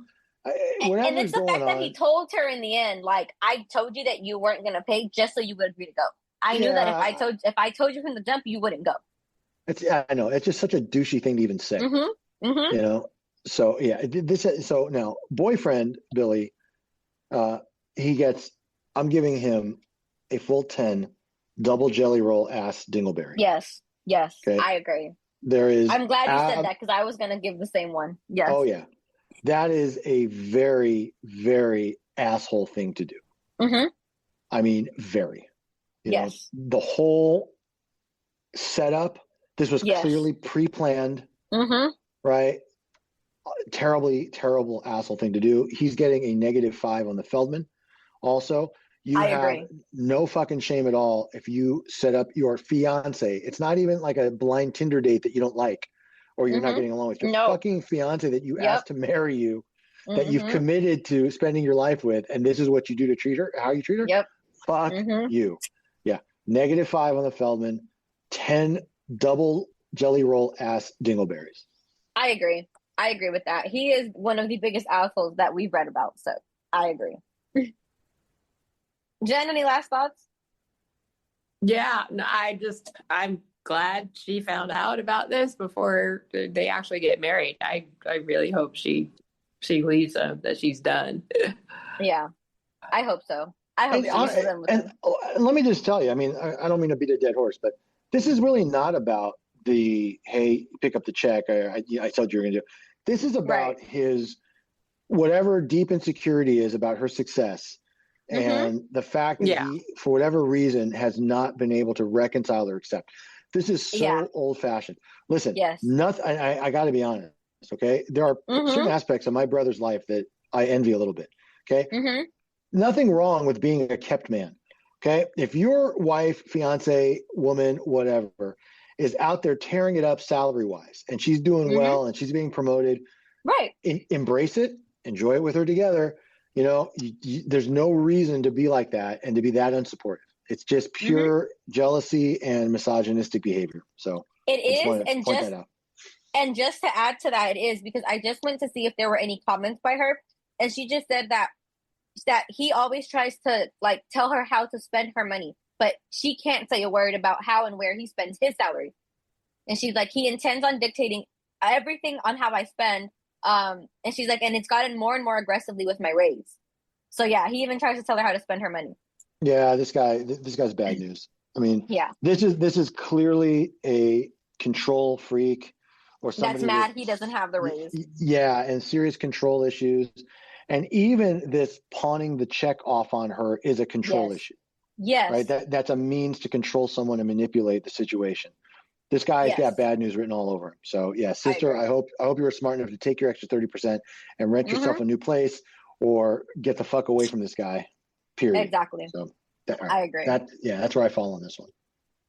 whatever's it's the going fact that he on. told her in the end, like, I told you that you weren't going to pay just so you would agree to go. I knew that Yeah, if I told you from the jump, you wouldn't go. I know it's just such a douchey thing to even say, Mm-hmm. Mm-hmm. you know? So yeah, so now boyfriend, Billy, uh, I'm giving him a full 10 double jelly roll ass dingleberry. Yes. Yes. Okay. I agree. There is, I'm glad you said that because I was going to give the same one. Yes. oh yeah, that is a very, very asshole thing to do. Mm-hmm. I mean, very, Yes. the whole setup, this was Yes. clearly pre-planned, Mm-hmm. right? Terribly, terrible asshole thing to do. He's getting a -5 on the Feldman. Also, you I have agree. no fucking shame at all if you set up your fiance. It's not even like a blind Tinder date that you don't like or you're not Mm-hmm. getting along with. Your No. fucking fiance that you Yep. asked to marry you, that you've Mm-hmm. committed to spending your life with, and this is what you do to treat her, how you treat her? Yep. Fuck Mm-hmm. you. Yeah. -5 on the Feldman, 10 double jelly roll ass dingleberries. I agree. I agree with that. He is one of the biggest assholes that we've read about. So I agree. Jen, any last thoughts? Yeah, no, I'm glad she found out about this before they actually get married. I really hope she leaves him, that she's done. Yeah, I hope so. I hope she's done with him. Let me just tell you, I mean, I don't mean to beat a dead horse, but this is really not about the, hey, pick up the check. I told you you're going to do. This is about his, whatever deep insecurity is about her success. Mm-hmm. And the fact that Yeah. he, for whatever reason, has not been able to reconcile or accept. This is so old fashioned. Listen, Yes. nothing. I got to be honest. Okay, there are certain aspects of my brother's life that I envy a little bit. Okay, nothing wrong with being a kept man. Okay, if your wife, fiance, woman, whatever, is out there tearing it up salary wise, and she's doing well, and she's being promoted, right? Embrace it, enjoy it with her together. There's no reason to be like that and to be that unsupportive. It's just pure jealousy and misogynistic behavior. So it is, and point that out. And just to add to that, it is because I just went to see if there were any comments by her, and she just said that he always tries to like tell her how to spend her money, but she can't say a word about how and where he spends his salary. And she's like, he intends on dictating everything on how I spend. And she's like, and it's gotten more and more aggressively with my raise. So yeah, he even tries to tell her how to spend her money. Yeah, this guy's bad news. I mean, this is clearly a control freak or somebody that's mad he doesn't have the raise. Yeah, and serious control issues. And even this pawning the check off on her is a control issue. Yes. Right? That's a means to control someone and manipulate the situation. This guy's got bad news written all over him. So yeah, sister, I hope you were smart enough to take your extra 30% and rent yourself a new place or get the fuck away from this guy. Period. Exactly. So I agree. That's where I fall on this one.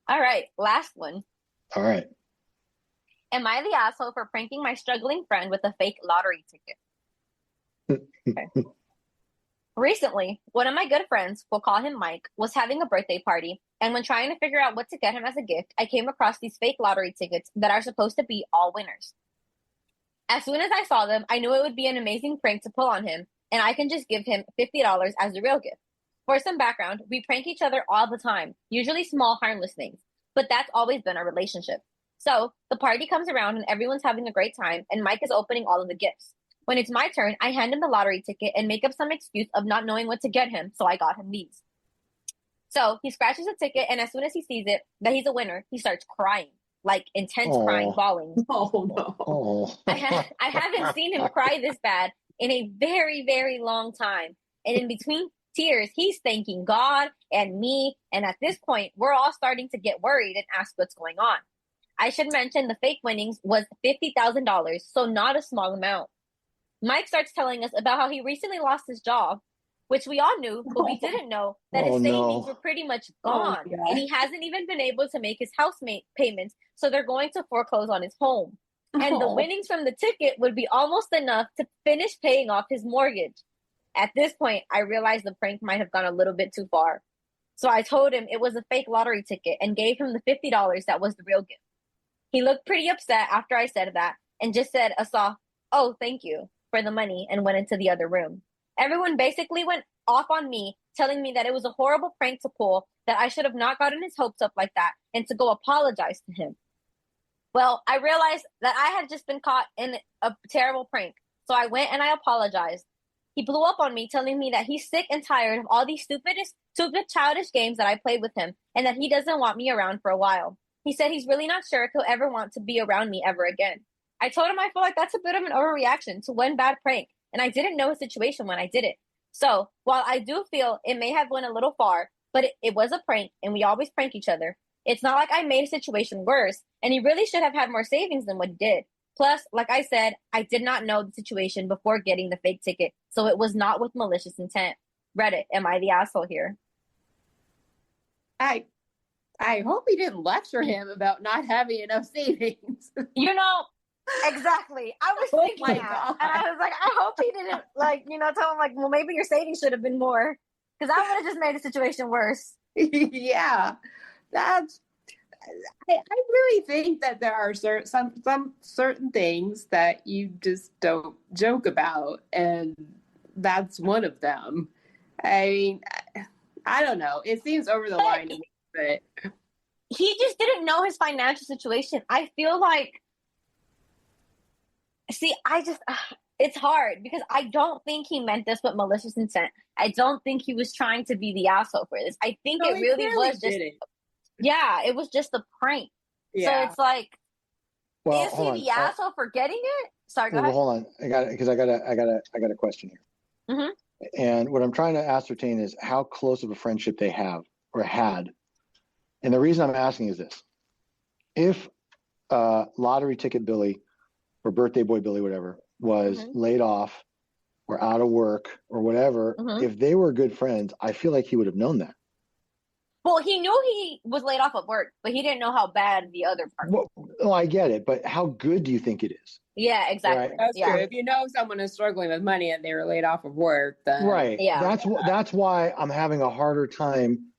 All right, last one. All right. Am I the asshole for pranking my struggling friend with a fake lottery ticket? Okay. Recently, one of my good friends, we'll call him Mike, was having a birthday party, and when trying to figure out what to get him as a gift, I came across these fake lottery tickets that are supposed to be all winners. As soon as I saw them, I knew it would be an amazing prank to pull on him, and I can just give him $50 as the real gift. For some background, we prank each other all the time, usually small, harmless things, but that's always been our relationship. So, the party comes around and everyone's having a great time, and Mike is opening all of the gifts. When it's my turn, I hand him the lottery ticket and make up some excuse of not knowing what to get him, so I got him these. So, he scratches the ticket, and as soon as he sees it, that he's a winner, he starts crying, like intense crying, bawling. Oh, no. Oh. I haven't seen him cry this bad in a very, very long time. And in between tears, he's thanking God and me, and at this point, we're all starting to get worried and ask what's going on. I should mention the fake winnings was $50,000, so not a small amount. Mike starts telling us about how he recently lost his job, which we all knew, but we didn't know that his savings were pretty much gone, and he hasn't even been able to make his house payments, so they're going to foreclose on his home. And the winnings from the ticket would be almost enough to finish paying off his mortgage. At this point, I realized the prank might have gone a little bit too far. So I told him it was a fake lottery ticket and gave him the $50 that was the real gift. He looked pretty upset after I said that and just said a soft, "Oh, thank you," for the money and went into the other room. Everyone basically went off on me, telling me that it was a horrible prank to pull, that I should have not gotten his hopes up like that, and to go apologize to him. Well, I realized that I had just been caught in a terrible prank, so I went and I apologized. He blew up on me, telling me that he's sick and tired of all these stupid, childish games that I played with him, and that he doesn't want me around for a while. He said he's really not sure if he'll ever want to be around me ever again. I told him I feel like that's a bit of an overreaction to one bad prank, and I didn't know his situation when I did it. So, while I do feel it may have went a little far, but it was a prank, and we always prank each other, it's not like I made a situation worse, and he really should have had more savings than what he did. Plus, like I said, I did not know the situation before getting the fake ticket, so it was not with malicious intent. Reddit, am I the asshole here? I hope he didn't lecture him about not having enough savings. You know, exactly. I was thinking my that. God. And I was like, I hope he didn't, like, tell him, like, well, maybe your savings should have been more. Because I would have just made the situation worse. Yeah, that's. I really think that there are some certain things that you just don't joke about, and that's one of them. I mean, I don't know. It seems over the line to me, but he just didn't know his financial situation. I feel like, it's hard because I don't think he meant this with malicious intent. I don't think he was trying to be the asshole for this. I think it really was just, it was just a prank. Yeah. So it's like, is he the asshole for getting it? Sorry, go ahead. Hold on. I got a question here. Mm-hmm. And what I'm trying to ascertain is how close of a friendship they have or had. And the reason I'm asking is this. If lottery ticket Billy or birthday boy Billy, whatever, was laid off or out of work or whatever, if they were good friends, I feel like he would have known that. Well, he knew he was laid off at work, but he didn't know how bad the other part was. Well, I get it, but how good do you think it is? Yeah, exactly. Right? That's true. If you know someone is struggling with money and they were laid off of work, then right. Yeah. That's why I'm having a harder time.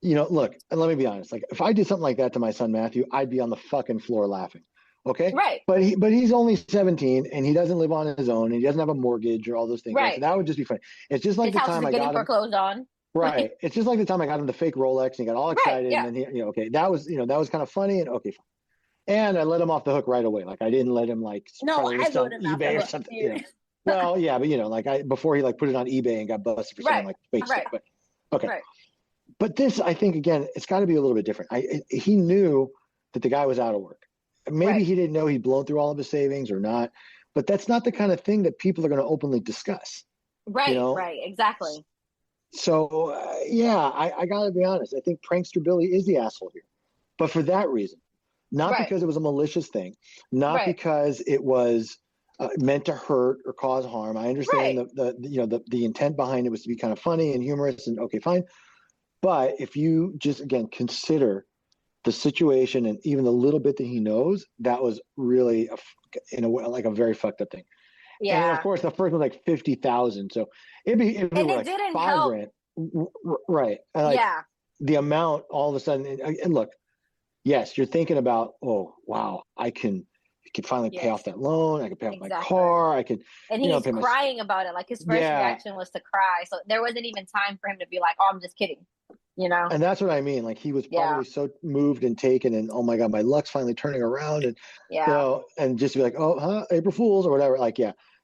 Look, and let me be honest. Like, if I did something like that to my son Matthew, I'd be on the fucking floor laughing. Okay. Right. But he's only 17 and he doesn't live on his own and he doesn't have a mortgage or all those things. Right. So that would just be funny. It's just like his the time I got him foreclosed on. Right. It's just like the time I got him the fake Rolex and he got all excited and then he, okay, that was kind of funny and okay, fine. And I let him off the hook right away. Like I didn't let him on eBay or something. Well, yeah, but before he put it on eBay and got busted for something fake stuff. But okay. Right. But this, I think, again, it's got to be a little bit different. He knew that the guy was out of work. Maybe he didn't know he'd blown through all of his savings or not, but that's not the kind of thing that people are going to openly discuss. Right, right, exactly. So, I got to be honest. I think prankster Billy is the asshole here, but for that reason, not because it was a malicious thing, not because it was meant to hurt or cause harm. I understand the intent behind it was to be kind of funny and humorous and okay, fine. But if you just, again, consider the situation and even the little bit that he knows, that was really, in a way, like a very fucked up thing. Yeah. And of course, the first was like 50,000. So it'd be like $5,000. Right. And the amount all of a sudden, and look, yes, you're thinking about, oh, wow, I can finally pay off that loan. I can pay off my car. I could. And he was crying about it. Like his first reaction was to cry. So there wasn't even time for him to be like, oh, I'm just kidding. And that's what I mean. Like he was probably so moved and taken and, oh my God, my luck's finally turning around. And, and just be like, oh, April Fools or whatever. Like,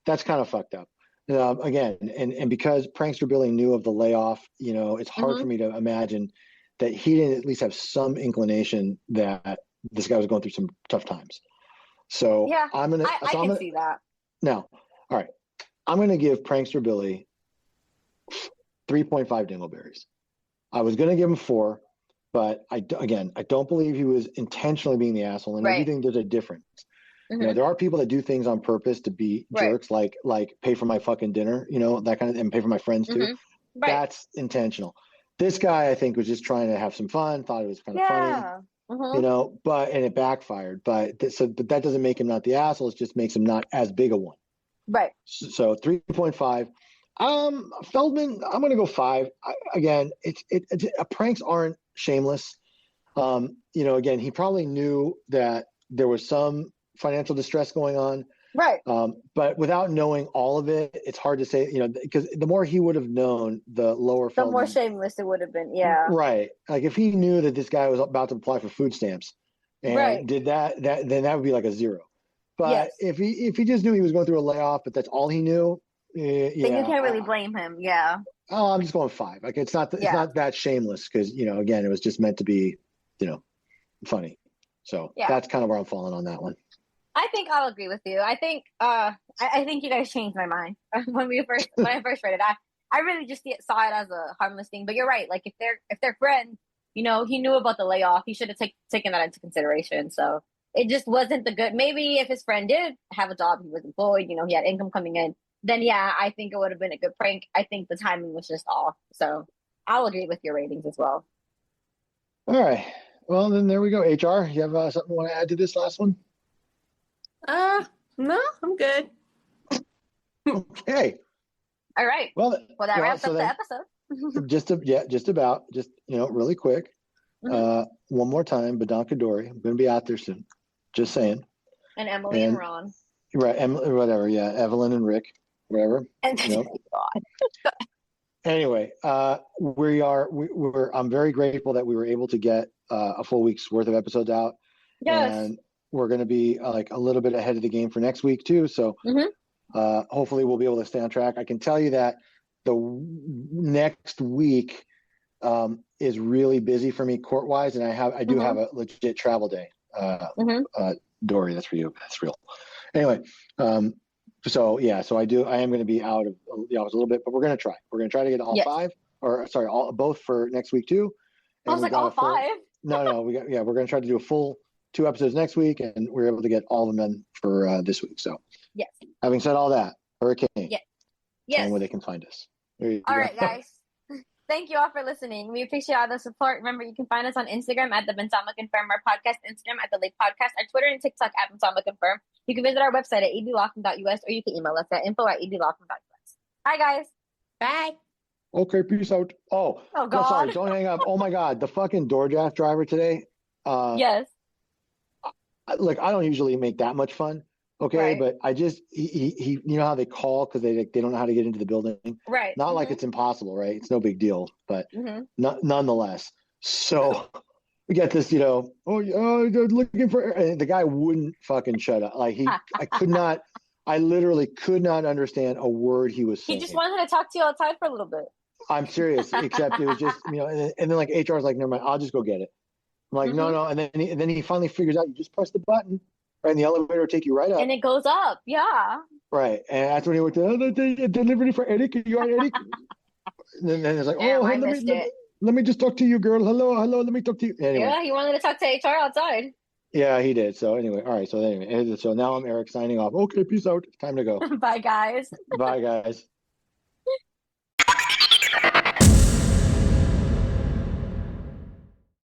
that's kind of fucked up. Again, and because prankster Billy knew of the layoff, it's hard for me to imagine that he didn't at least have some inclination that this guy was going through some tough times. So I can see that. Now, all right. I'm going to give prankster Billy 3.5 dingleberries. I was going to give him 4, but I don't believe he was intentionally being the asshole. And I do think there's a difference. There are people that do things on purpose to be jerks, like pay for my fucking dinner, that kind of, and pay for my friends too. Right. That's intentional. This guy, I think, was just trying to have some fun, thought it was kind of funny, and it backfired. But that doesn't make him not the asshole. It just makes him not as big a one. Right. So 3.5. Feldman, I'm gonna go 5. Again, pranks aren't shameless. Again, he probably knew that there was some financial distress going on. Right. But without knowing all of it, it's hard to say, because the more he would have known, the lower The more Feldman. shameless it would have been. Yeah. Right. Like if he knew that this guy was about to apply for food stamps and Right. did then that would be like a 0. But Yes. if he just knew he was going through a layoff, but that's all he knew, Then you yeah. can't really blame him. Yeah. I'm just going 5. Like it's not that shameless because again it was just meant to be, funny. So that's kind of where I'm falling on that one. I think I'll agree with you. I think I think you guys changed my mind when I first read it. I really just saw it as a harmless thing. But you're right. Like if they're friends, he knew about the layoff. He should have taken that into consideration. So it just wasn't the good. Maybe if his friend did have a job, he was employed, he had income coming in, then I think it would have been a good prank. I think the timing was just off. So I'll agree with your ratings as well. All right. Well, then there we go. HR, you have something you want to add to this last one? No, I'm good. Okay. All right. Well, that wraps up the episode. just about. Just really quick. One more time, Badonkadori. I'm going to be out there soon. Just saying. And Emily and Ron. Right, whatever. Yeah, Evelyn and Rick, whatever. And Anyway, I'm very grateful that we were able to get a full week's worth of episodes out. Yes. And we're going to be like a little bit ahead of the game for next week too. So hopefully we'll be able to stay on track. I can tell you that the next week is really busy for me court wise. And I do have a legit travel day. Dory, that's for you. That's real. Anyway. So I am going to be out of the office a little bit, but we're going to try. We're going to try to get all 5 both for next week too. And I was like all 5. No, we're going to try to do a full 2 episodes next week, and we're able to get all of them done for this week. So, yes. Having said all that, Hurricane. Yes. And where they can find us. All right, guys. Thank you all for listening. We appreciate all the support. Remember, you can find us on Instagram at the Bensama Confirm, our podcast Instagram at the Lake Podcast, our Twitter and TikTok at Bensama Confirm. You can visit our website at eavesdropping.us, or you can email us at info@eavesdropping.us. Hi, guys. Bye. Okay, peace out. Oh God. Sorry, don't hang up. Oh my God, the fucking DoorDash driver today. Yes. Like I don't usually make that much fun. Okay, right. But I just he how they call because they don't know how to get into the building. Right. Not like it's impossible, right? It's no big deal, but nonetheless. So we get this, they're looking for, and the guy wouldn't fucking shut up. Like I literally could not understand a word he was saying. He just wanted to talk to you outside for a little bit. I'm serious, except it was just, and then like HR is like, never mind, I'll just go get it. I'm like, no, and then he finally figures out you just press the button. Right, and the elevator will take you right up. And it goes up, yeah. Right, and that's when he went to delivery for Eric. You are Eric? And then it's like, let me just talk to you, girl. Hello, let me talk to you. Anyway. Yeah, he wanted to talk to HR outside. Yeah, he did. So anyway, all right. So now I'm Eric signing off. Okay, peace out. Time to go. Bye, guys. Bye, guys.